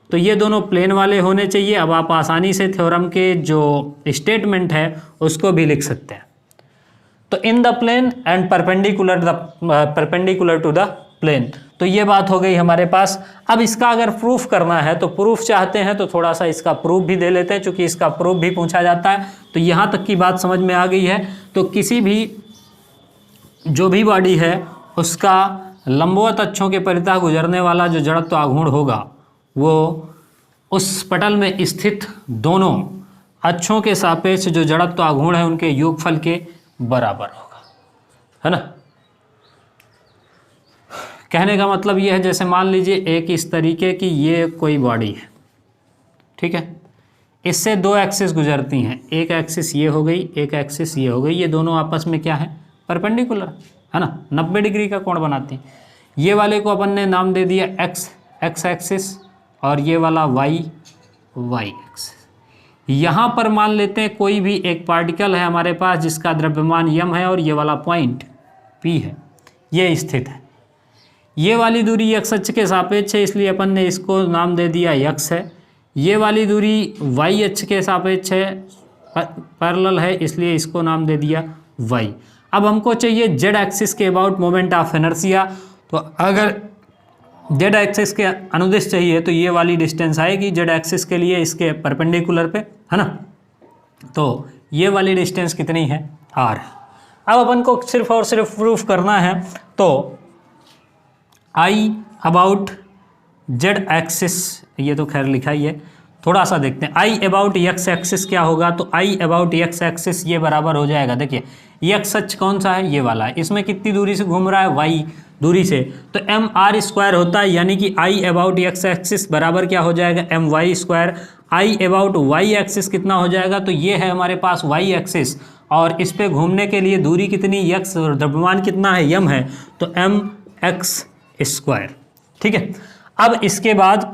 तो ये दोनों प्लेन वाले होने चाहिए। अब आप आसानी से थ्योरम के जो स्टेटमेंट है उसको भी लिख सकते हैं। तो in the plane and perpendicular to the plane. तो ये बात हो गई हमारे पास। अब इसका अगर प्रूफ करना है तो प्रूफ चाहते हैं तो थोड़ा सा इसका प्रूफ भी दे लेते हैं, क्योंकि इसका प्रूफ भी पूछा जाता है। तो यहाँ तक की बात समझ में आ गई है। तो किसी भी जो भी बॉडी है उसका लंबवत अक्षों के परितः गुजरने वाला जो जड़त्व आघूर्ण होगा वो उस पटल में स्थित दोनों अक्षों के सापेक्ष जो जड़त्व आघूर्ण है उनके योगफल के बराबर होगा, है ना। कहने का मतलब ये है, जैसे मान लीजिए एक इस तरीके की ये कोई बॉडी है, ठीक है। इससे 2 एक्सिस गुजरती हैं, एक एक्सिस ये हो गई, एक एक्सिस ये हो गई। ये दोनों आपस में क्या है? परपेंडिकुलर, है ना, 90 डिग्री का कोण बनाती हैं। ये वाले को अपन ने नाम दे दिया एक्स एक्सिस और ये वाला वाई एक्सिस। यहाँ पर मान लेते हैं कोई भी एक पार्टिकल है हमारे पास जिसका द्रव्यमान यम है और ये वाला पॉइंट पी है, ये स्थित है। ये वाली दूरी एक्स अक्ष के सापेक्ष है इसलिए अपन ने इसको नाम दे दिया एक्स है। ये वाली दूरी वाई अक्ष के सापेक्ष है, पैरेलल है, इसलिए इसको नाम दे दिया वाई। अब हमको चाहिए जेड एक्सिस के अबाउट मोमेंट ऑफ इनर्शिया। तो अगर जेड एक्सिस के अनुदिश चाहिए तो ये वाली डिस्टेंस आएगी जेड एक्सिस के लिए इसके परपेंडिकुलर पे, है ना। तो ये वाली डिस्टेंस कितनी है? आर। अब अपन को सिर्फ और सिर्फ प्रूफ करना है, तो आई अबाउट जेड एक्सिस, ये तो खैर लिखा ही है, थोड़ा सा देखते हैं। आई अबाउट एक्स एक्सिस क्या होगा, तो आई अबाउट एक्स एक्सिस ये बराबर हो जाएगा, देखिए एक्स अक्ष कौन सा है, ये वाला है, इसमें कितनी दूरी से घूम रहा है, वाई दूरी से, तो एम आर स्क्वायर होता है, यानी कि आई अबाउट एक्स एक्सिस बराबर क्या हो जाएगा, M Y square. I about Y axis कितना हो जाएगा, तो ये है हमारे पास वाई एक्सिस, और इस पे घूमने के लिए दूरी कितनी, एक्स, और द्रव्यमान कितना है, यम है, तो एम एक्स स्क्वायर। ठीक है, अब इसके बाद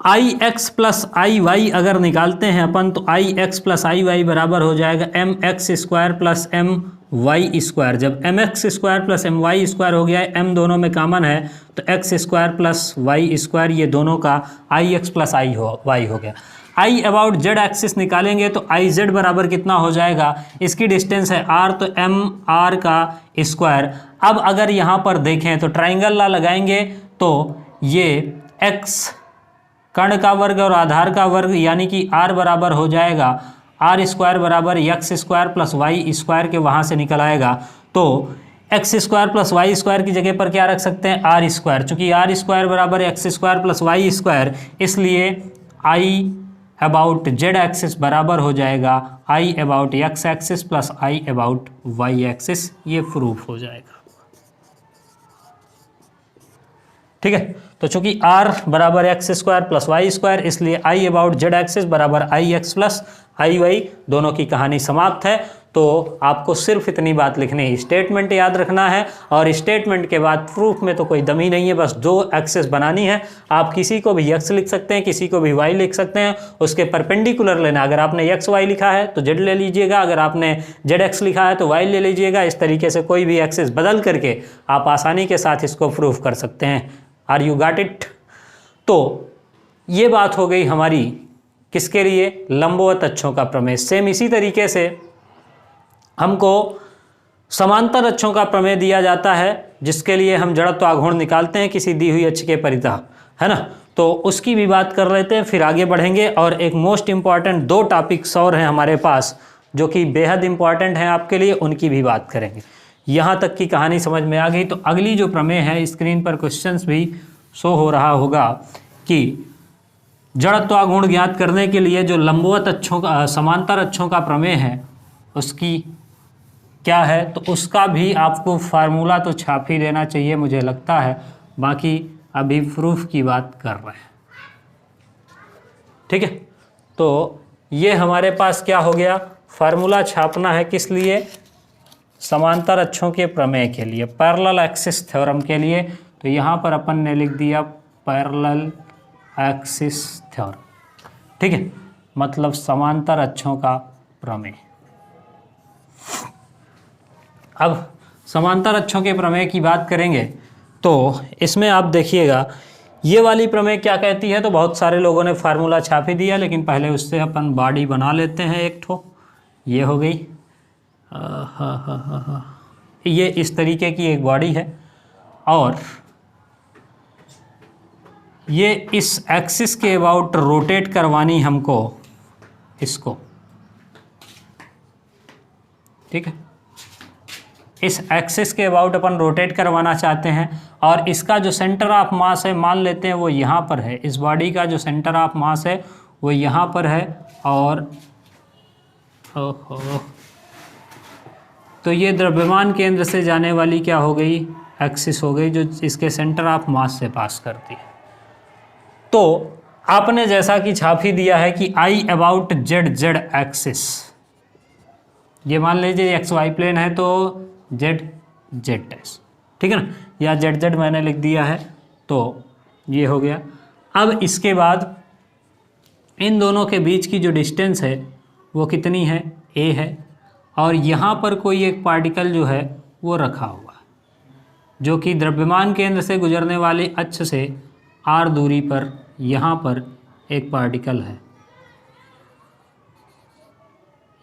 I x plus I y अगर निकालते हैं अपन, तो I x plus I y बराबर हो जाएगा m x square plus m Y square. जब m x square plus m Y square हो गया है, एम दोनों में कॉमन है, तो x square plus Y square, ये दोनों का I x plus I y हो गया। आई अबाउट जेड एक्सिस निकालेंगे तो आई जेड बराबर कितना हो जाएगा, इसकी डिस्टेंस है आर, तो एम आर का स्क्वायर। अब अगर यहाँ पर देखें तो ट्राइंगल ला लगाएंगे, तो ये एक्स कर्ण का वर्ग और आधार का वर्ग, यानी कि r बराबर हो जाएगा आर स्क्वायर बराबर X square plus Y square के वहाँ से निकल आएगा, तो x square plus Y square की जगह पर क्या रख सकते हैं, आर स्क्वायर। चूँकि आर स्क्वायर बराबर X square plus Y square, इसलिए आई अबाउट जेड एक्सिस बराबर हो जाएगा I about X axis plus I about Y axis, ये प्रूफ हो जाएगा। ठीक है, तो चूंकि r बराबर X square plus Y square, इसलिए आई अबाउट जेड एक्सिस बराबर आई एक्स प्लस आई वाई, दोनों की कहानी समाप्त है। तो आपको सिर्फ इतनी बात लिखनी है, स्टेटमेंट याद रखना है, और स्टेटमेंट के बाद प्रूफ में तो कोई दमी नहीं है, बस दो एक्सिस बनानी है। आप किसी को भी एक्स लिख सकते हैं, किसी को भी वाई लिख सकते हैं, उसके परपेंडिकुलर लेना। अगर आपने एक्स वाई लिखा है तो जेड ले लीजिएगा, अगर आपने जेड एक्स लिखा है तो वाई ले लीजिएगा। इस तरीके से कोई भी एक्सिस बदल करके आप आसानी के साथ इसको प्रूफ कर सकते हैं। Are you got it? तो ये बात हो गई हमारी किसके लिए, लंबवत अक्षों का प्रमेय। सेम इसी तरीके से हमको समांतर अक्षों का प्रमेय दिया जाता है, जिसके लिए हम जड़त्व आघूर्ण निकालते हैं किसी दी हुई अक्ष के परितः, है ना। तो उसकी भी बात कर लेते हैं, फिर आगे बढ़ेंगे। और एक मोस्ट इंपॉर्टेंट दो टॉपिक्स और हैं हमारे पास जो कि बेहद इंपॉर्टेंट हैं आपके लिए, उनकी भी बात करेंगे। यहाँ तक की कहानी समझ में आ गई, तो अगली जो प्रमेय है, स्क्रीन पर क्वेश्चंस भी शो हो रहा होगा कि जड़त्वाघूर्ण ज्ञात करने के लिए जो लंबवत अक्षों का, समांतर अक्षों का प्रमेय है, उसकी क्या है, तो उसका भी आपको फार्मूला तो छाप ही देना चाहिए मुझे लगता है। बाकी अभी प्रूफ की बात कर रहे हैं, ठीक है। तो ये हमारे पास क्या हो गया, फार्मूला छापना है किस लिए, समांतर अक्षों के प्रमेय के लिए, पैरेलल एक्सिस थ्योरम के लिए। तो यहाँ पर अपन ने लिख दिया पैरेलल एक्सिस थ्योरम, ठीक है, मतलब समांतर अक्षों का प्रमेय। अब समांतर अक्षों के प्रमेय की बात करेंगे, तो इसमें आप देखिएगा ये वाली प्रमेय क्या कहती है। तो बहुत सारे लोगों ने फार्मूला छाप ही दिया, लेकिन पहले उससे अपन बॉडी बना लेते हैं एक ठो। ये हो गई, ये इस तरीके की एक बॉडी है, और ये इस एक्सिस के अबाउट रोटेट करवानी हमको इसको, ठीक है। इस एक्सिस के अबाउट अपन रोटेट करवाना चाहते हैं, और इसका जो सेंटर ऑफ मास है मान लेते हैं वो यहाँ पर है। इस बॉडी का जो सेंटर ऑफ मास है वो यहाँ पर है, और तो ये द्रव्यमान केंद्र से जाने वाली क्या हो गई, एक्सिस हो गई, जो इसके सेंटर ऑफ मास से पास करती है। तो आपने जैसा कि छाप ही दिया है कि आई अबाउट जेड जेड एक्सिस, ये मान लीजिए एक्स वाई प्लेन है तो जेड जेड डैश, ठीक है ना, या जेड जेड मैंने लिख दिया है, तो ये हो गया। अब इसके बाद इन दोनों के बीच की जो डिस्टेंस है वो कितनी है, ए है, और यहाँ पर कोई एक पार्टिकल जो है वो रखा हुआ है, जो कि द्रव्यमान केंद्र से गुजरने वाले अक्ष से आर दूरी पर यहाँ पर एक पार्टिकल है।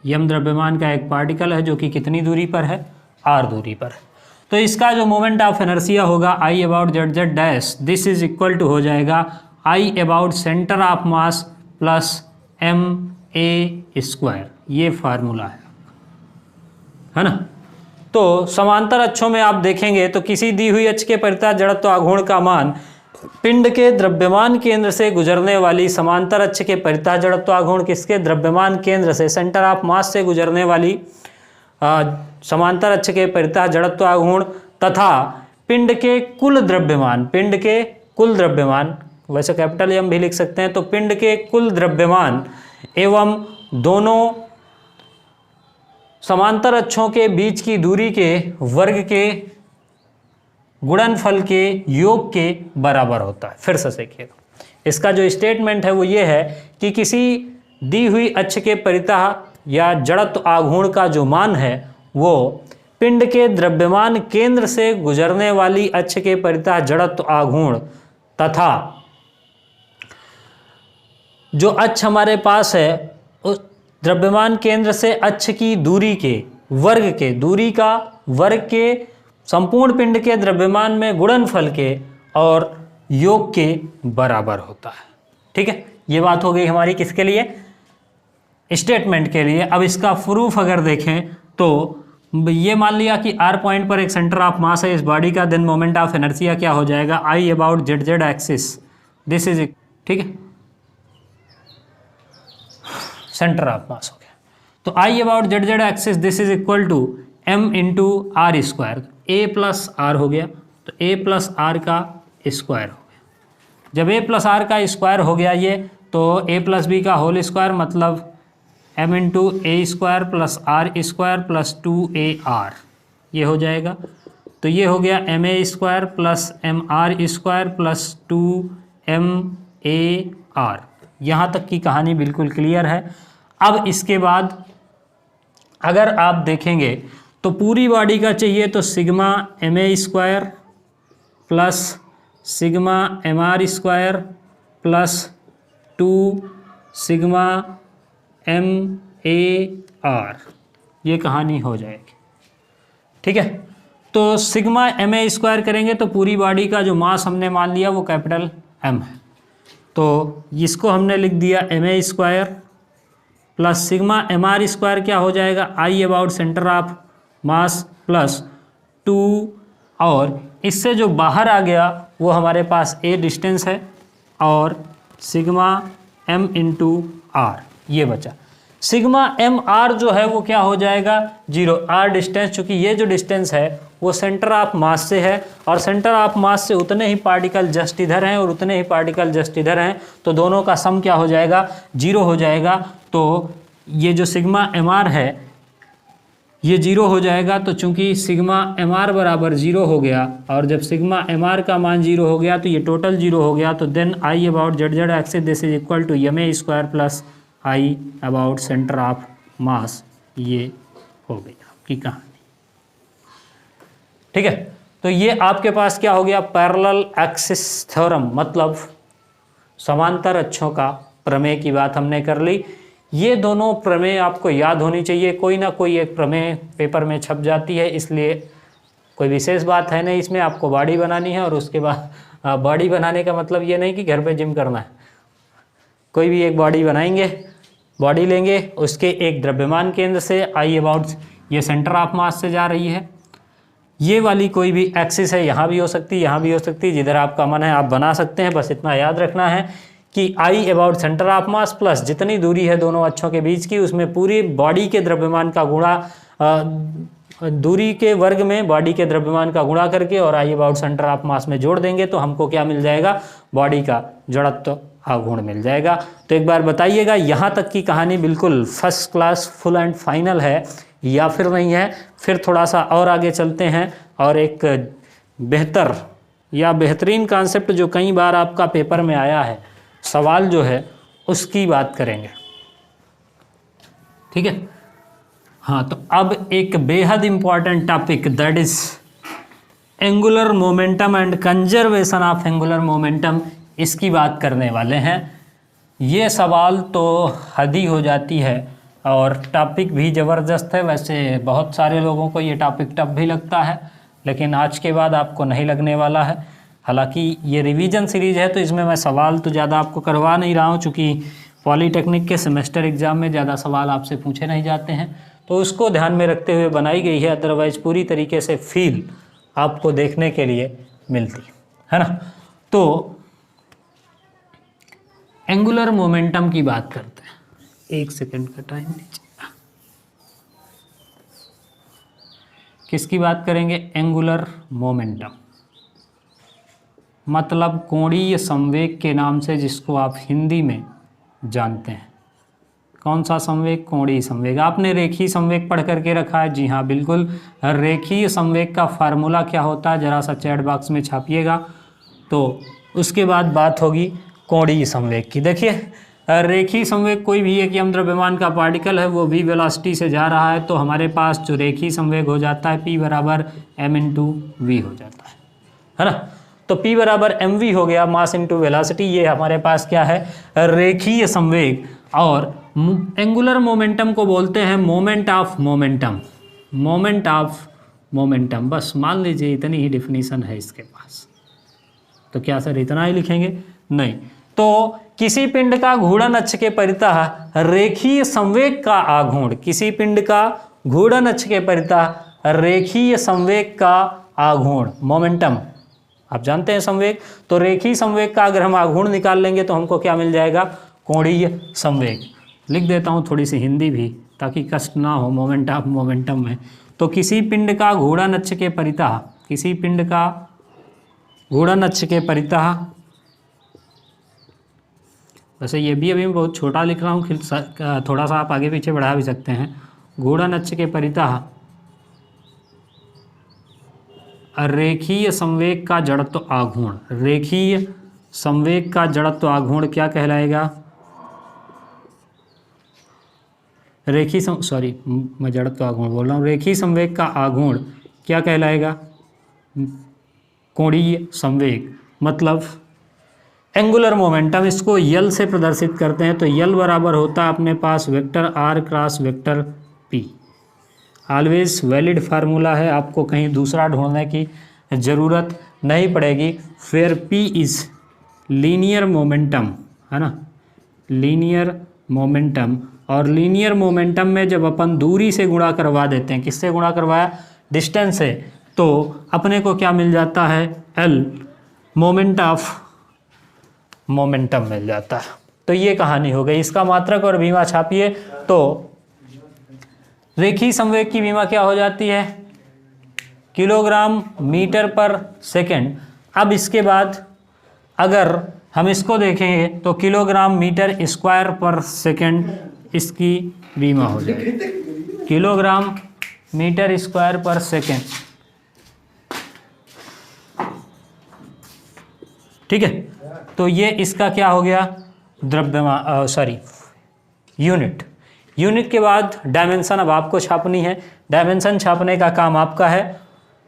यम द्रव्यमान का एक पार्टिकल है जो कि कितनी दूरी पर है, आर दूरी पर। तो इसका जो मोमेंट ऑफ इनर्शिया होगा I about Z Z dash, this is equal to हो जाएगा I about centre of mass plus M A square. ये फार्मूला है, है ना। तो समांतर अक्षों में आप देखेंगे तो किसी दी हुई अक्ष के परितः जड़त्व आघूर्ण का मान पिंड के द्रव्यमान केंद्र से गुजरने वाली समांतर अक्ष के परितः जड़त्व आघूर्ण किसके द्रव्यमान केंद्र से सेंटर ऑफ मास से गुजरने वाली समांतर अक्ष के परितः जड़त्व आघूर्ण तथा पिंड के कुल द्रव्यमान वैसे कैपिटल एम भी लिख सकते हैं, तो पिंड के कुल द्रव्यमान एवं दोनों समांतर अक्षों के बीच की दूरी के वर्ग के गुणनफल के योग के बराबर होता है। फिर से देखिएगा, इसका जो स्टेटमेंट है वो ये है कि किसी दी हुई अक्ष के परितः या जड़त्व आघूर्ण का जो मान है वो पिंड के द्रव्यमान केंद्र से गुजरने वाली अक्ष के परितः जड़त्व आघूर्ण तथा जो अक्ष हमारे पास है उस द्रव्यमान केंद्र से अक्ष की दूरी के वर्ग के दूरी का वर्ग के संपूर्ण पिंड के द्रव्यमान में गुणनफल के और योग के बराबर होता है। ठीक है, ये बात हो गई हमारी किसके लिए, स्टेटमेंट के लिए। अब इसका प्रूफ अगर देखें तो ये मान लिया कि आर पॉइंट पर एक सेंटर ऑफ मास है इस बॉडी का, देन मोमेंट ऑफ इनर्शिया क्या हो जाएगा, I about Z Z axis, this is, ठीक है, सेंटर ऑफ मास हो गया। तो I about Z Z axis this is equal to M into R square, A plus R हो गया, तो ए प्लस आर का स्क्वायर हो गया। जब ए प्लस आर का स्क्वायर हो गया ये, तो ए प्लस बी का होल स्क्वायर मतलब M into A square plus R square plus 2AR, ये हो जाएगा। तो ये हो गया M A square plus M R square plus 2MAR। यहाँ तक की कहानी बिल्कुल क्लियर है। अब इसके बाद अगर आप देखेंगे तो पूरी बॉडी का चाहिए तो sigma M A square plus sigma M R square plus 2 sigma MAR, ये कहानी हो जाएगी। ठीक है, तो सिग्मा एम ए स्क्वायर करेंगे तो पूरी बॉडी का जो मास हमने मान लिया वो कैपिटल M है, तो इसको हमने लिख दिया M A square plus sigma M R square क्या हो जाएगा, I about centre of mass plus 2, और इससे जो बाहर आ गया वो हमारे पास ए डिस्टेंस है और सिग्मा M इंटू आर ये बचा। सिग्मा MR जो है वो क्या हो जाएगा 0, आर डिस्टेंस, चूँकि ये जो डिस्टेंस है वो सेंटर ऑफ मास से है और सेंटर ऑफ मास से उतने ही पार्टिकल जस्ट इधर हैं और उतने ही पार्टिकल जस्ट इधर हैं, तो दोनों का सम क्या हो जाएगा 0 हो जाएगा। तो ये जो सिग्मा MR है ये 0 हो जाएगा, तो चूंकि सिग्मा MR बराबर 0 हो गया और जब सिग्मा MR का मान 0 हो गया तो ये टोटल 0 हो गया, तो then I about Z Z axis this is equal to M A square plus I about centre of mass, ये हो गई आपकी कहानी। ठीक है, तो ये आपके पास क्या हो गया पैरेलल एक्सिस थ्योरम, मतलब समांतर अक्षों का प्रमेय की बात हमने कर ली। ये दोनों प्रमेय आपको याद होनी चाहिए, कोई ना कोई एक प्रमेय पेपर में छप जाती है, इसलिए कोई विशेष बात है नहीं इसमें। आपको बॉडी बनानी है और उसके बाद बॉडी बनाने का मतलब ये नहीं कि घर पे जिम करना है, कोई भी एक बॉडी बनाएंगे, बॉडी लेंगे, उसके एक द्रव्यमान केंद्र से आई अबाउट ये सेंटर ऑफ मास से जा रही है, ये वाली कोई भी एक्सिस है, यहाँ भी हो सकती है, यहाँ भी हो सकती है, जिधर आपका मन है आप बना सकते हैं। बस इतना याद रखना है कि आई about centre of mass plus जितनी दूरी है दोनों अक्षों के बीच की, उसमें पूरी बॉडी के द्रव्यमान का गुणा, दूरी के वर्ग में बॉडी के द्रव्यमान का गुणा करके और आई अबाउट सेंटर ऑफ मास में जोड़ देंगे तो हमको क्या मिल जाएगा, बॉडी का जड़त्व आघूर्ण मिल जाएगा। तो एक बार बताइएगा यहाँ तक की कहानी बिल्कुल first class full and final है या फिर नहीं है। फिर थोड़ा सा और आगे चलते हैं और एक बेहतर या बेहतरीन कॉन्सेप्ट जो कई बार आपका पेपर में आया है, सवाल जो है उसकी बात करेंगे। ठीक है, हाँ, तो अब एक बेहद important topic that is angular momentum and conservation of angular momentum, इसकी बात करने वाले हैं। ये सवाल तो हद ही हो जाती है और टॉपिक भी ज़बरदस्त है। वैसे बहुत सारे लोगों को ये टॉपिक टफ भी लगता है, लेकिन आज के बाद आपको नहीं लगने वाला है। हालांकि ये रिवीजन सीरीज़ है तो इसमें मैं सवाल तो ज़्यादा आपको करवा नहीं रहा हूँ, चूँकि पॉलीटेक्निक के सेमेस्टर एग्ज़ाम में ज़्यादा सवाल आपसे पूछे नहीं जाते हैं। तो उसको ध्यान में रखते हुए बनाई गई है, अदरवाइज पूरी तरीके से फील आपको देखने के लिए मिलती है ना। तो एंगुलर मोमेंटम की बात करते हैं, 1 सेकंड का टाइम लीजिए। किसकी बात करेंगे? एंगुलर मोमेंटम, मतलब कोणीय संवेग के नाम से जिसको आप हिंदी में जानते हैं। कौन सा संवेग? कोणीय संवेग। आपने रेखीय संवेग पढ़ करके रखा है? जी हाँ बिल्कुल। रेखीय संवेग का फार्मूला क्या होता है, जरा सा चैट बॉक्स में छापिएगा। तो उसके बाद बात होगी कोणीय संवेग की। देखिए रेखीय संवेग कोई भी एक यम द्रव्यमान का पार्टिकल है, वो v वेलोसिटी से जा रहा है, तो हमारे पास जो रेखीय संवेग हो जाता है P बराबर m/v हो जाता है ना। तो P बराबर mv हो गया, मास इंटू वेलोसिटी। ये हमारे पास क्या है? रेखीय संवेग। और एंगुलर मोमेंटम को बोलते हैं moment of momentum, moment of momentum. बस मान लीजिए इतनी ही डिफिनीशन है इसके पास। तो क्या सर इतना ही लिखेंगे? नहीं। तो किसी पिंड का घूर्णन अक्ष के परितः रेखीय संवेग का आघूर्ण, किसी पिंड का घूर्णन अक्ष के परितः रेखीय संवेग का आघूर्ण, मोमेंटम। आप जानते हैं संवेग, तो रेखीय संवेग का अगर हम आघूर्ण निकाल लेंगे तो हमको क्या मिल जाएगा? कोणीय संवेग। लिख देता हूँ थोड़ी सी हिंदी भी ताकि कष्ट ना हो मोमेंट ऑफ मोमेंटम में। तो किसी पिंड का घूर्णन अक्ष के परितः, किसी पिंड का घूर्णन अक्ष के परितः, वैसे ये भी अभी मैं बहुत छोटा लिख रहा हूँ, थोड़ा सा आप आगे पीछे बढ़ा भी सकते हैं। घूर्णन अक्ष के परितः रेखीय संवेग का जड़त्व आघूर्ण, रेखीय संवेग का जड़त्व आघूर्ण क्या कहलाएगा? मैं जड़त्व आघूर्ण बोल रहा हूँ। रेखीय संवेग का आघूर्ण क्या कहलाएगा? कोणीय संवेग। मतलब एंगुलर मोमेंटम, इसको यल से प्रदर्शित करते हैं। तो यल बराबर होता है अपने पास vector are cross vector p. Always valid formula है, आपको कहीं दूसरा ढूंढने की ज़रूरत नहीं पड़ेगी। फिर पी इज़ लीनियर मोमेंटम, है ना, लीनियर मोमेंटम। और लीनियर मोमेंटम में जब अपन दूरी से गुणा करवा देते हैं, किससे गुणा करवाया? डिस्टेंस से, तो अपने को क्या मिल जाता है? एल, मोमेंट ऑफ मोमेंटम मिल जाता है। तो ये कहानी हो गई। इसका मात्रक और बीमा छापिए तो रेखीय संवेग की बीमा क्या हो जाती है? किलोग्राम मीटर पर सेकंड। अब इसके बाद अगर हम इसको देखेंगे तो किलोग्राम मीटर स्क्वायर पर सेकंड इसकी बीमा हो जाएगी, किलोग्राम मीटर स्क्वायर पर सेकंड। ठीक है, तो ये इसका क्या हो गया? द्रव्यमान, यूनिट। यूनिट के बाद डायमेंशन अब आपको छापनी है। डायमेंशन छापने का काम आपका है,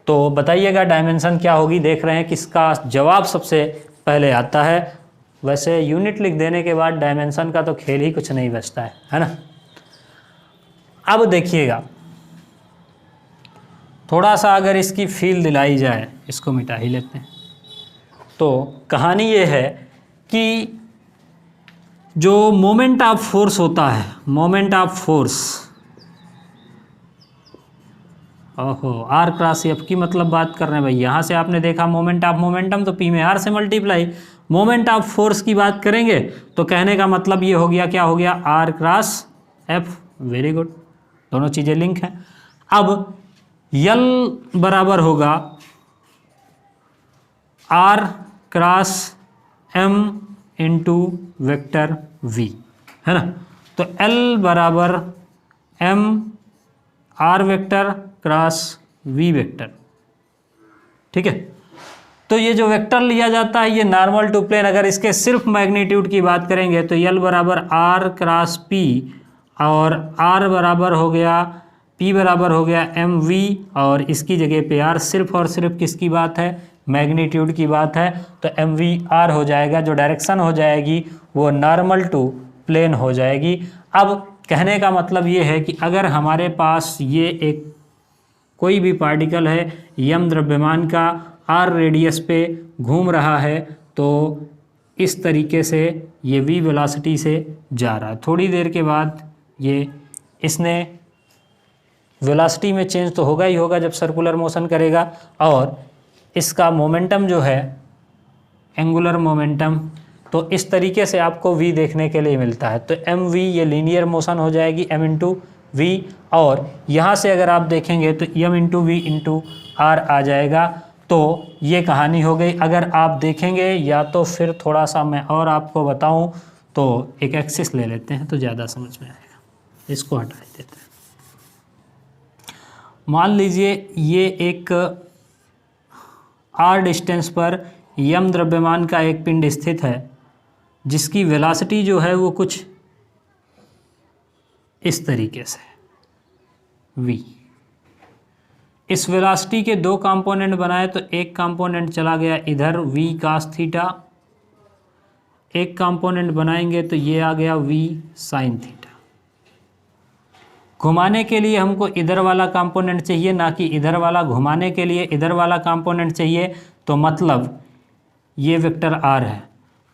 तो बताइएगा डायमेंशन क्या होगी। देख रहे हैं किसका जवाब सबसे पहले आता है। वैसे यूनिट लिख देने के बाद डायमेंशन का तो खेल ही कुछ नहीं बचता है ना। अब देखिएगा थोड़ा सा अगर इसकी फील दिलाई जाए, इसको मिटा ही लेते हैं। तो कहानी ये है कि जो मोमेंट ऑफ फोर्स होता है, मोमेंट ऑफ फोर्स, ओहो आर क्रॉस एफ की मतलब बात कर रहे हैं भाई। यहाँ से आपने देखा मोमेंट ऑफ मोमेंटम, तो पी में आर से मल्टीप्लाई। मोमेंट ऑफ फोर्स की बात करेंगे तो कहने का मतलब ये हो गया, क्या हो गया? R cross F. Very good, दोनों चीज़ें लिंक हैं। अब यल बराबर होगा R cross M into vector V, है ना। तो एल बराबर M R vector cross V vector. ठीक है, तो ये जो वेक्टर लिया जाता है ये नॉर्मल टू प्लेन। अगर इसके सिर्फ मैग्नीट्यूड की बात करेंगे तो यल बराबर आर क्रॉस पी, और आर बराबर हो गया, पी बराबर हो गया एम वी, और इसकी जगह पे आर। सिर्फ और सिर्फ किसकी बात है? मैग्नीट्यूड की बात है। तो एम वी आर हो जाएगा, जो डायरेक्शन हो जाएगी वो नॉर्मल टू प्लेन हो जाएगी। अब कहने का मतलब ये है कि अगर हमारे पास ये एक कोई भी पार्टिकल है यम द्रव्यमान का, आर रेडियस पे घूम रहा है, तो इस तरीके से ये वी वेलोसिटी से जा रहा है। थोड़ी देर के बाद ये इसने वेलोसिटी में चेंज तो होगा ही होगा जब सर्कुलर मोशन करेगा, और इसका मोमेंटम जो है एंगुलर मोमेंटम, तो इस तरीके से आपको v देखने के लिए मिलता है। तो mv ये लीनियर मोशन हो जाएगी m इंटू वी, और यहाँ से अगर आप देखेंगे तो m into v into r आ जाएगा। तो ये कहानी हो गई। अगर आप देखेंगे, या तो फिर थोड़ा सा मैं और आपको बताऊं, तो एक एक्सिस ले लेते हैं तो ज़्यादा समझ में आएगा, इसको हटा देते हैं। मान लीजिए ये एक r डिस्टेंस पर यम द्रव्यमान का एक पिंड स्थित है, जिसकी वेलोसिटी जो है वो कुछ इस तरीके से v। इस वेलोसिटी के दो कंपोनेंट बनाए, तो एक कंपोनेंट चला गया इधर v cos थीटा, एक कंपोनेंट बनाएंगे तो ये आ गया v sin थीटा। घुमाने के लिए हमको इधर वाला कंपोनेंट चाहिए, ना कि इधर वाला। घुमाने के लिए इधर वाला कंपोनेंट चाहिए, तो मतलब ये वेक्टर r है,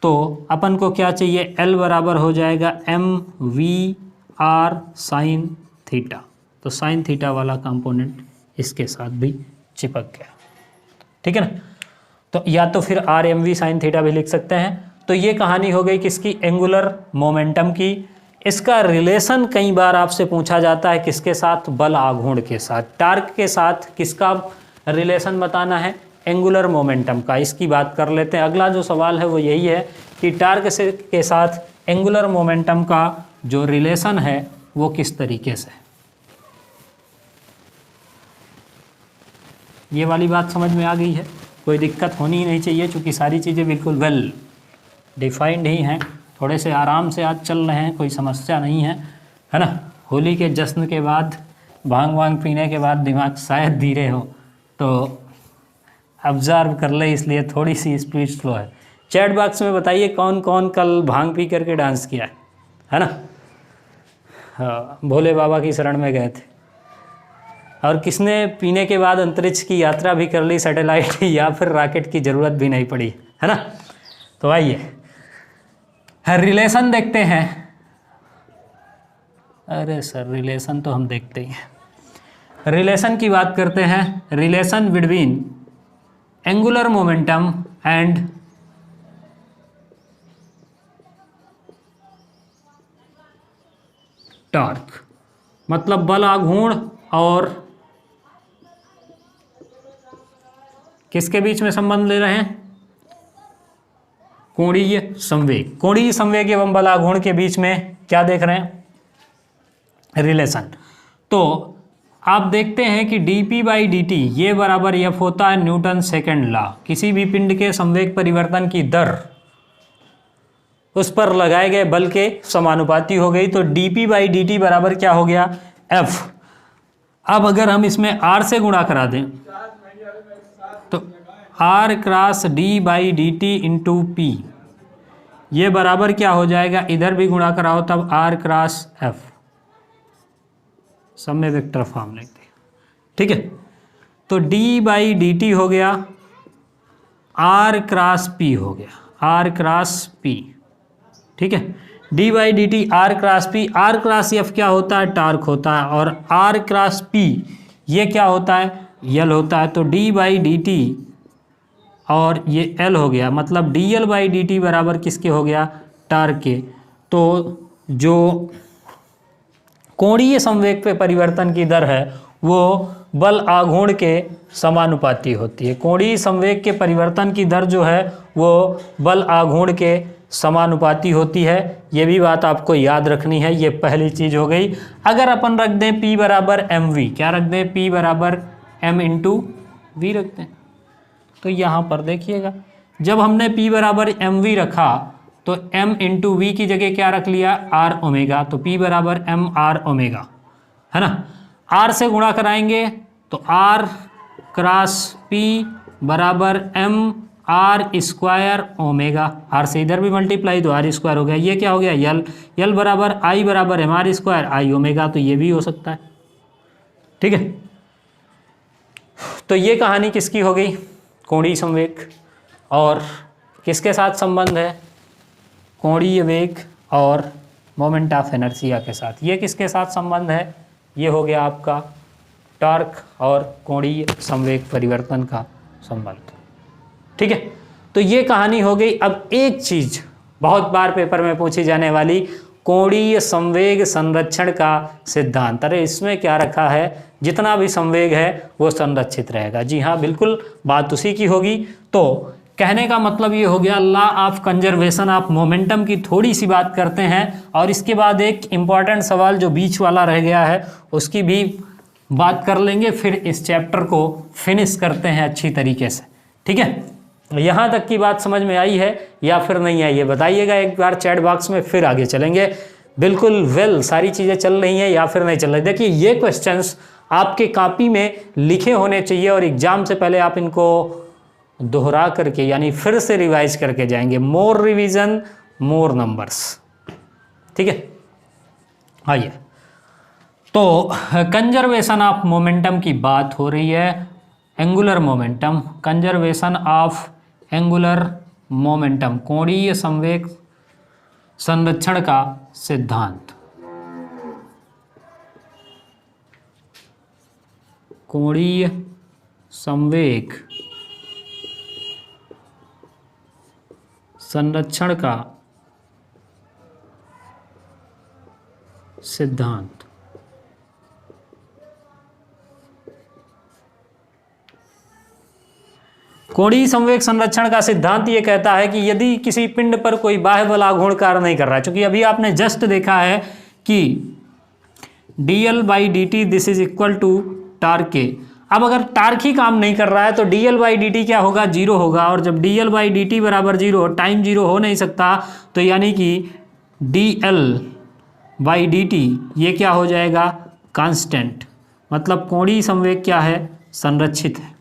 तो अपन को क्या चाहिए, L बराबर हो जाएगा mv/r sin थीटा। तो sin थीटा वाला कंपोनेंट इसके साथ भी चिपक गया, ठीक है ना। तो या तो फिर r mv sin थीटा भी लिख सकते हैं। तो ये कहानी हो गई किसकी, एंगुलर मोमेंटम की। इसका रिलेशन कई बार आपसे पूछा जाता है, किसके साथ, बल आघूर्ण के साथ। टार्क के साथ किसका रिलेशन बताना है, एंगुलर मोमेंटम का। इसकी बात कर लेते हैं। अगला जो सवाल है वो यही है कि टार्क के साथ एंगुलर मोमेंटम का जो रिलेशन है वो किस तरीके से। ये वाली बात समझ में आ गई है, कोई दिक्कत होनी ही नहीं चाहिए, क्योंकि सारी चीज़ें बिल्कुल वेल डिफाइंड ही हैं। थोड़े से आराम से आज चल रहे हैं, कोई समस्या नहीं है ना। होली के जश्न के बाद, भांग वांग पीने के बाद दिमाग शायद धीरे हो, तो ऑब्जर्व कर ले, इसलिए थोड़ी सी स्पीड स्लो है। चैट बॉक्स में बताइए कौन कौन कल भांग पी करके डांस किया है ना। हाँ, भोले बाबा की शरण में गए थे। और किसने पीने के बाद अंतरिक्ष की यात्रा भी कर ली, सैटेलाइट या फिर रॉकेट की ज़रूरत भी नहीं पड़ी, है ना। तो आइए रिलेशन देखते हैं। अरे सर, रिलेशन तो हम देखते ही हैं। रिलेशन की बात करते हैं। Relation between angular momentum and torque, मतलब बल आघूर्ण और किसके बीच में संबंध ले रहे हैं, कोणीय संवेग। कोणीय संवेग एवं बल आघूर्ण के बीच में क्या देख रहे हैं, रिलेशन। तो आप देखते हैं कि dp/dt ये बराबर f होता है न्यूटन सेकेंड लॉ। किसी भी पिंड के संवेग परिवर्तन की दर उस पर लगाए गए बल के समानुपाती हो गई। तो dp/dt बराबर क्या हो गया, f। अब अगर हम इसमें r से गुणा करा दें, तो r cross d/dt into p, ये बराबर क्या हो जाएगा, इधर भी गुणा कराओ तब r क्रॉस f, सब में वेक्टर फॉर्म लिख दिया, ठीक है। तो d/dt हो गया r क्रॉस p हो गया, r क्रॉस p, ठीक है। d/dt r cross p, r cross f क्या होता है, टार्क होता है, और r क्रॉस p ये क्या होता है, यल होता है। तो d/dt और ये l हो गया, मतलब dl/dt बराबर किसके हो गया, टार्क के। तो जो कोणीय संवेग पे परिवर्तन की दर है वो बल आघूर्ण के समानुपाती होती है। कोणीय संवेग के परिवर्तन की दर जो है वो बल आघूर्ण के समानुपाती होती है। ये भी बात आपको याद रखनी है, ये पहली चीज़ हो गई। अगर अपन रख दें P बराबर mv, क्या रख दें, P बराबर m इंटू वी रख दें, तो यहाँ पर देखिएगा जब हमने P बराबर mv रखा तो m इंटू वी की जगह क्या रख लिया, r ओमेगा। तो P बराबर m r ओमेगा, है ना। r से गुणा कराएंगे तो r क्रॉस P बराबर m r square omega. r से इधर भी मल्टीप्लाई तो r स्क्वायर हो गया। ये क्या हो गया, यल बराबर i बराबर m r square i omega. तो ये भी हो सकता है, ठीक है। तो ये कहानी किसकी हो गई, कोणीय संवेग। और किसके साथ संबंध है, कोणीय वेग और मोमेंट ऑफ इनर्शिया के साथ। ये किसके साथ संबंध है, ये हो गया आपका टॉर्क और कोणीय संवेग परिवर्तन का संबंध। ठीक है, तो ये कहानी हो गई। अब एक चीज बहुत बार पेपर में पूछी जाने वाली, कोणीय संवेग संरक्षण का सिद्धांत। अरे इसमें क्या रखा है, जितना भी संवेग है वो संरक्षित रहेगा। जी हाँ, बिल्कुल बात उसी की होगी। तो कहने का मतलब ये हो गया, law of conservation of momentum की थोड़ी सी बात करते हैं और इसके बाद एक इम्पॉर्टेंट सवाल जो बीच वाला रह गया है उसकी भी बात कर लेंगे, फिर इस चैप्टर को फिनिश करते हैं अच्छी तरीके से। ठीक है, यहाँ तक की बात समझ में आई है या फिर नहीं आई है, बताइएगा एक बार चैट बॉक्स में, फिर आगे चलेंगे। बिल्कुल वेल, सारी चीज़ें चल रही हैं या फिर नहीं चल रही। देखिए ये क्वेश्चंस आपके कॉपी में लिखे होने चाहिए और एग्जाम से पहले आप इनको दोहरा करके यानी फिर से रिवाइज करके जाएंगे। मोर रिवीजन मोर नंबर्स। ठीक है, आइए, तो कंजर्वेशन ऑफ मोमेंटम की बात हो रही है। Angular momentum, conservation of angular momentum, कोणीय संवेग संरक्षण का सिद्धांत। कोणीय संवेग संरक्षण का सिद्धांत। कोणीय संवेग संरक्षण का सिद्धांत ये कहता है कि यदि किसी पिंड पर कोई बाह्य बल आघूर्ण कार्य नहीं कर रहा है, क्योंकि अभी आपने जस्ट देखा है कि dl/dt this is equal to torque के। अब अगर टार्क ही काम नहीं कर रहा है तो dl/dt क्या होगा, जीरो होगा। और जब dl/dt बराबर जीरो, टाइम जीरो हो नहीं सकता, तो यानी कि dl/dt ये क्या हो जाएगा, कांस्टेंट। मतलब कोणीय संवेग क्या है, संरक्षित है।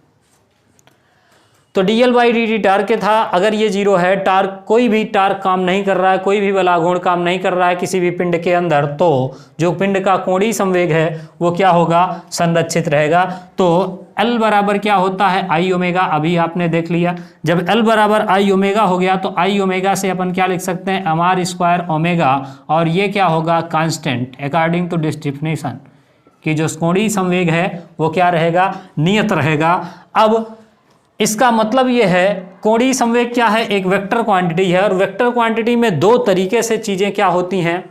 तो dl/dt टार्क था, अगर ये जीरो है, टार्क कोई भी टार्क काम नहीं कर रहा है, कोई भी बल आघूर्ण काम नहीं कर रहा है किसी भी पिंड के अंदर, तो जो पिंड का कोणीय संवेग है वो क्या होगा, संरक्षित रहेगा। तो L बराबर क्या होता है, आई ओमेगा। अभी आपने देख लिया, जब L बराबर आई ओमेगा हो गया तो आई ओमेगा से अपन क्या लिख सकते हैं, mr² ओमेगा, और ये क्या होगा, constant according to this definition, कि जो कोणीय संवेग है वो क्या रहेगा, नियत रहेगा। अब इसका मतलब ये है, कोणीय संवेग क्या है, एक वेक्टर क्वांटिटी है, और वेक्टर क्वांटिटी में दो तरीके से चीज़ें क्या होती हैं,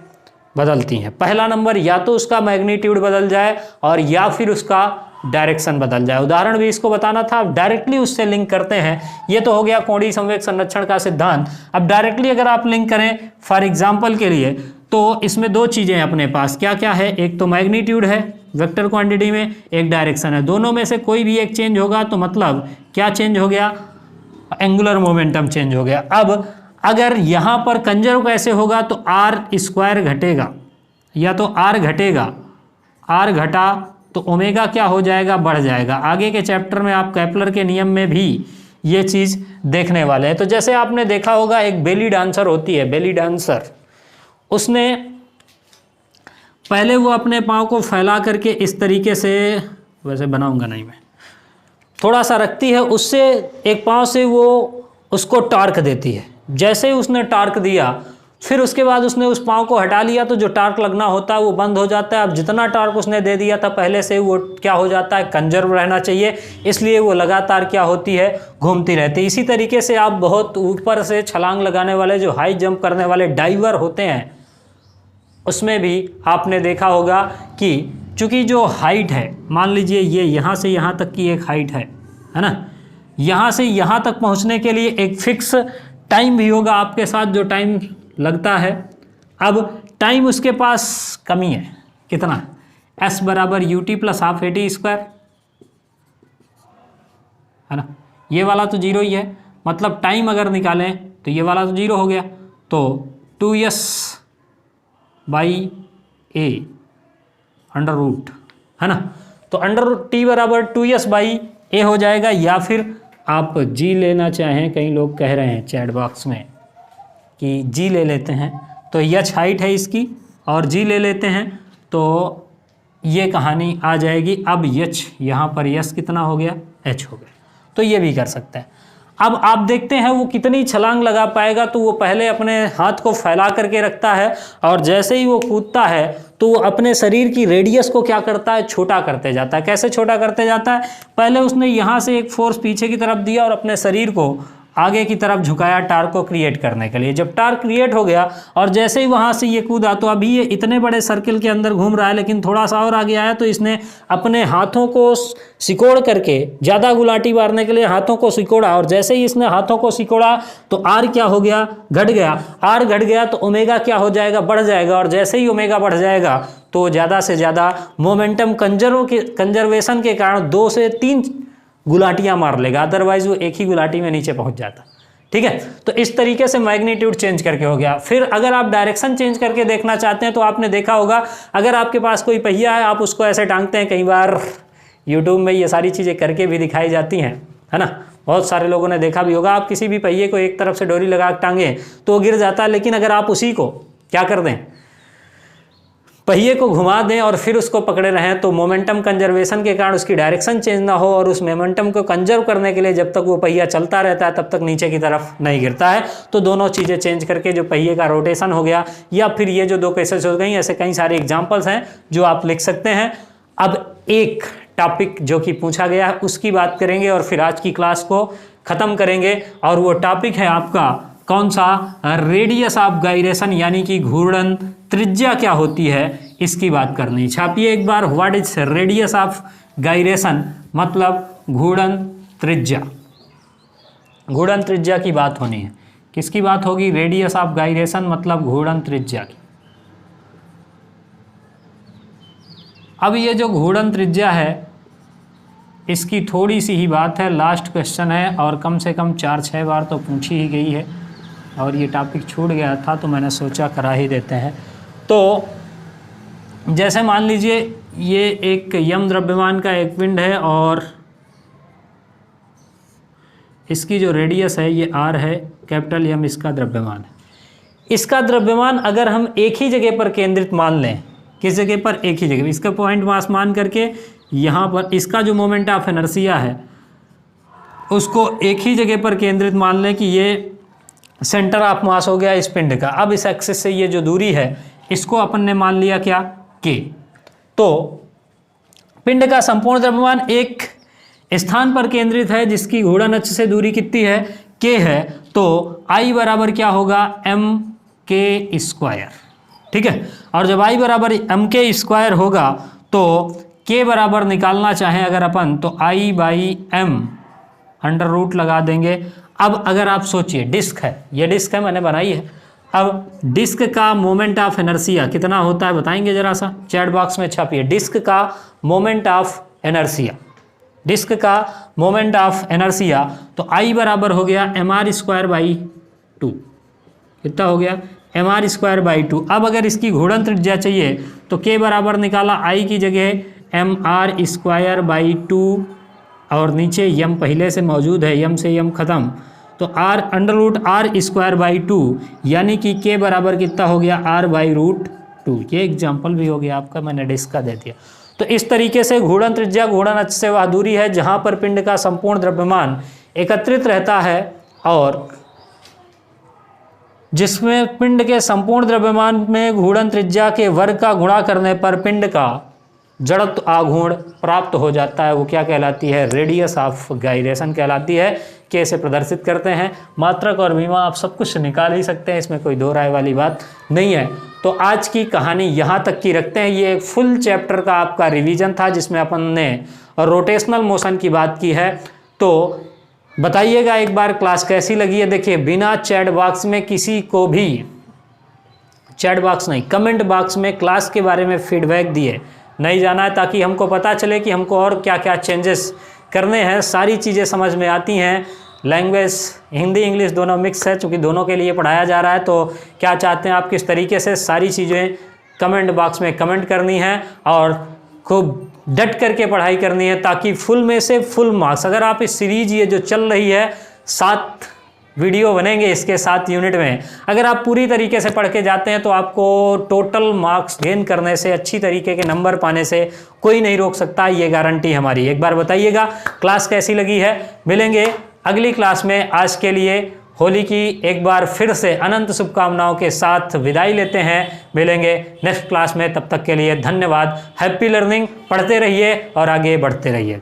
बदलती हैं। पहला नंबर, या तो उसका मैग्नीट्यूड बदल जाए और या फिर उसका डायरेक्शन बदल जाए। उदाहरण भी इसको बताना था, अब डायरेक्टली उससे लिंक करते हैं। ये तो हो गया कोणीय संवेग संरक्षण का सिद्धांत। अब डायरेक्टली अगर आप लिंक करें फॉर एग्जाम्पल के लिए, तो इसमें दो चीज़ें अपने पास क्या क्या है, एक तो मैग्नीट्यूड है वेक्टर क्वांटिटी में, एक डायरेक्शन है। दोनों में से कोई भी एक चेंज होगा तो मतलब क्या चेंज हो गया, एंगुलर मोमेंटम चेंज हो गया। अब अगर यहाँ पर कंजर्व कैसे होगा, तो r² घटेगा, या तो r घटेगा, r घटा तो ओमेगा क्या हो जाएगा, बढ़ जाएगा। आगे के चैप्टर में आप केपलर के नियम में भी ये चीज़ देखने वाले हैं। तो जैसे आपने देखा होगा, एक बेली डांसर होती है, बेली डांसर, उसने पहले वो अपने पाँव को फैला करके इस तरीके से, वैसे बनाऊंगा नहीं मैं, थोड़ा सा रखती है, उससे एक पाँव से वो उसको टार्क देती है। जैसे ही उसने टार्क दिया, फिर उसके बाद उसने उस पाँव को हटा लिया, तो जो टार्क लगना होता है वो बंद हो जाता है। अब जितना टार्क उसने दे दिया था पहले से, वो क्या हो जाता है, कंजर्व रहना चाहिए, इसलिए वो लगातार क्या होती है, घूमती रहती है। इसी तरीके से आप बहुत ऊपर से छलांग लगाने वाले, जो हाई जंप करने वाले डाइवर होते हैं, उसमें भी आपने देखा होगा कि चूंकि जो हाइट है, मान लीजिए ये यहाँ से यहाँ तक की एक हाइट है ना, यहाँ से यहाँ तक पहुँचने के लिए एक फिक्स टाइम भी होगा आपके साथ, जो टाइम लगता है। अब टाइम उसके पास कमी है, कितना, s बराबर ut + ½ at², है ना। ये वाला तो जीरो ही है, मतलब टाइम अगर निकालें तो ये वाला तो जीरो हो गया, तो 2s/a √, है ना। तो √t बराबर 2s/a हो जाएगा, या फिर आप g लेना चाहें, कई लोग कह रहे हैं चैट बॉक्स में कि g ले लेते हैं, तो h हाइट है इसकी और g ले लेते हैं, तो ये कहानी आ जाएगी। अब h यहाँ पर s कितना हो गया, h हो गया, तो ये भी कर सकते हैं। अब आप देखते हैं वो कितनी छलांग लगा पाएगा, तो वो पहले अपने हाथ को फैला करके रखता है और जैसे ही वो कूदता है तो वो अपने शरीर की रेडियस को क्या करता है, छोटा करते जाता है। कैसे छोटा करते जाता है, पहले उसने यहाँ से एक फोर्स पीछे की तरफ दिया और अपने शरीर को आगे की तरफ झुकाया टार्क को क्रिएट करने के लिए। जब टार्क क्रिएट हो गया और जैसे ही वहाँ से ये कूदा, तो अभी ये इतने बड़े सर्किल के अंदर घूम रहा है, लेकिन थोड़ा सा और आगे आया तो इसने अपने हाथों को सिकोड़ करके, ज़्यादा गुलाटी मारने के लिए हाथों को सिकोड़ा, और जैसे ही इसने हाथों को सिकोड़ा तो आर क्या हो गया, घट गया। आर घट गया तो ओमेगा क्या हो जाएगा, बढ़ जाएगा, और जैसे ही ओमेगा बढ़ जाएगा तो ज़्यादा से ज़्यादा मोमेंटम कंजर्वेशन के कारण 2 से 3 गुलाटियां मार लेगा, अदरवाइज वो एक ही गुलाटी में नीचे पहुंच जाता। ठीक है, तो इस तरीके से मैग्नीट्यूड चेंज करके हो गया। फिर अगर आप डायरेक्शन चेंज करके देखना चाहते हैं तो आपने देखा होगा, अगर आपके पास कोई पहिया है, आप उसको ऐसे टांगते हैं, कई बार यूट्यूब में ये सारी चीज़ें करके भी दिखाई जाती हैं, है ना, बहुत सारे लोगों ने देखा भी होगा। आप किसी भी पहिए को एक तरफ से डोरी लगा के टांगे तो वो गिर जाता है, लेकिन अगर आप उसी को क्या कर दें, पहिए को घुमा दें और फिर उसको पकड़े रहें, तो मोमेंटम कंजर्वेशन के कारण उसकी डायरेक्शन चेंज ना हो, और उस मोमेंटम को कंजर्व करने के लिए जब तक वो पहिया चलता रहता है तब तक नीचे की तरफ नहीं गिरता है। तो दोनों चीज़ें चेंज करके जो पहिए का रोटेशन हो गया, या फिर ये जो 2 केसेस हो गई, ऐसे कई सारे एग्जाम्पल्स हैं जो आप लिख सकते हैं। अब एक टॉपिक जो कि पूछा गया है उसकी बात करेंगे और फिर आज की क्लास को ख़त्म करेंगे, और वो टॉपिक है आपका कौन सा, रेडियस ऑफ गायरेशन, यानी कि घूर्णन त्रिज्या क्या होती है, इसकी बात करनी। छापिए एक बार, what is radius of gyration, मतलब घूर्णन त्रिज्या। घूर्णन त्रिज्या की बात होनी है। किसकी बात होगी, रेडियस ऑफ गायरेशन मतलब घूर्णन त्रिज्या की। अब ये जो घूर्णन त्रिज्या है इसकी थोड़ी सी ही बात है, लास्ट क्वेश्चन है और कम से कम 4-6 बार तो पूछी ही गई है, और ये टॉपिक छूट गया था तो मैंने सोचा करा ही देते हैं। तो जैसे मान लीजिए ये एक यम द्रव्यमान का एक पिंड है और इसकी जो रेडियस है ये आर है, कैपिटल यम इसका द्रव्यमान है। इसका द्रव्यमान अगर हम एक ही जगह पर केंद्रित मान लें, किस जगह पर, एक ही जगह, इसका पॉइंट मास मान करके यहाँ पर इसका जो मोमेंट ऑफ इनर्शिया है उसको एक ही जगह पर केंद्रित मान लें कि ये सेंटर ऑफ मास हो गया इस पिंड का। अब इस एक्सिस से ये जो दूरी है इसको अपन ने मान लिया क्या, के। तो पिंड का संपूर्ण द्रव्यमान एक स्थान पर केंद्रित है जिसकी घूर्णन अक्ष से दूरी कितनी है, के है, तो I बराबर क्या होगा, एम के स्क्वायर। ठीक है, और जब I बराबर एम के स्क्वायर होगा तो के बराबर निकालना चाहें अगर अपन, तो I by M under root लगा देंगे। अब अगर आप सोचिए, डिस्क है, ये डिस्क है, मैंने बनाई है। अब डिस्क का मोमेंट ऑफ इनर्शिया कितना होता है बताएंगे जरा सा, चैट बॉक्स में छापिए, डिस्क का मोमेंट ऑफ इनर्शिया। डिस्क का मोमेंट ऑफ इनर्शिया तो I बराबर हो गया एम आर स्क्वायर बाई 2। कितना हो गया, एम आर स्क्वायर बाई 2। अब अगर इसकी घूर्णन त्रिज्या चाहिए तो के बराबर निकाला, I की जगह एम आर स्क्वायर बाई 2 और नीचे यम पहले से मौजूद है, यम से यम खत्म, तो R under root R square by 2, यानी कि के बराबर कितना हो गया, आर बाई रूट 2। ये एग्जाम्पल भी हो गया आपका, मैंने डिस्क का दे दिया। तो इस तरीके से घूर्णन त्रिज्या घूर्णन अक्ष से वह दूरी है जहाँ पर पिंड का संपूर्ण द्रव्यमान एकत्रित रहता है, और जिसमें पिंड के संपूर्ण द्रव्यमान में घूर्णन त्रिज्या के वर्ग का गुणा करने पर पिंड का जड़त्व आघूर्ण प्राप्त हो जाता है। वो क्या कहलाती है, रेडियस ऑफ गायरेशन कहलाती है। के से प्रदर्शित करते हैं। मात्रक और मीमां आप सब कुछ निकाल ही सकते हैं, इसमें कोई दो राय वाली बात नहीं है। तो आज की कहानी यहाँ तक की रखते हैं। ये एक फुल चैप्टर का आपका रिवीजन था जिसमें अपन ने रोटेशनल मोशन की बात की है। तो बताइएगा एक बार क्लास कैसी लगी है। देखिए बिना चैट बॉक्स में किसी को भी, चैट बॉक्स नहीं कमेंट बॉक्स में क्लास के बारे में फीडबैक दिए नहीं जाना है, ताकि हमको पता चले कि हमको और क्या क्या चेंजेस करने हैं। सारी चीज़ें समझ में आती हैं। लैंग्वेज हिंदी इंग्लिश दोनों मिक्स है, चूँकि दोनों के लिए पढ़ाया जा रहा है। तो क्या चाहते हैं आप किस तरीके से, सारी चीज़ें कमेंट बॉक्स में कमेंट करनी है और खूब डट करके पढ़ाई करनी है, ताकि फुल में से फुल मार्क्स। अगर आप इस सीरीज ये जो चल रही है 7 वीडियो बनेंगे इसके 7 यूनिट में, अगर आप पूरी तरीके से पढ़ के जाते हैं तो आपको टोटल मार्क्स गेन करने से, अच्छी तरीके के नंबर पाने से कोई नहीं रोक सकता। ये गारंटी हमारी। एक बार बताइएगा क्लास कैसी लगी है। मिलेंगे अगली क्लास में आज के लिए होली की एक बार फिर से अनंत शुभकामनाओं के साथ विदाई लेते हैं। मिलेंगे नेक्स्ट क्लास में, तब तक के लिए धन्यवाद। हैप्पी लर्निंग, पढ़ते रहिए और आगे बढ़ते रहिए।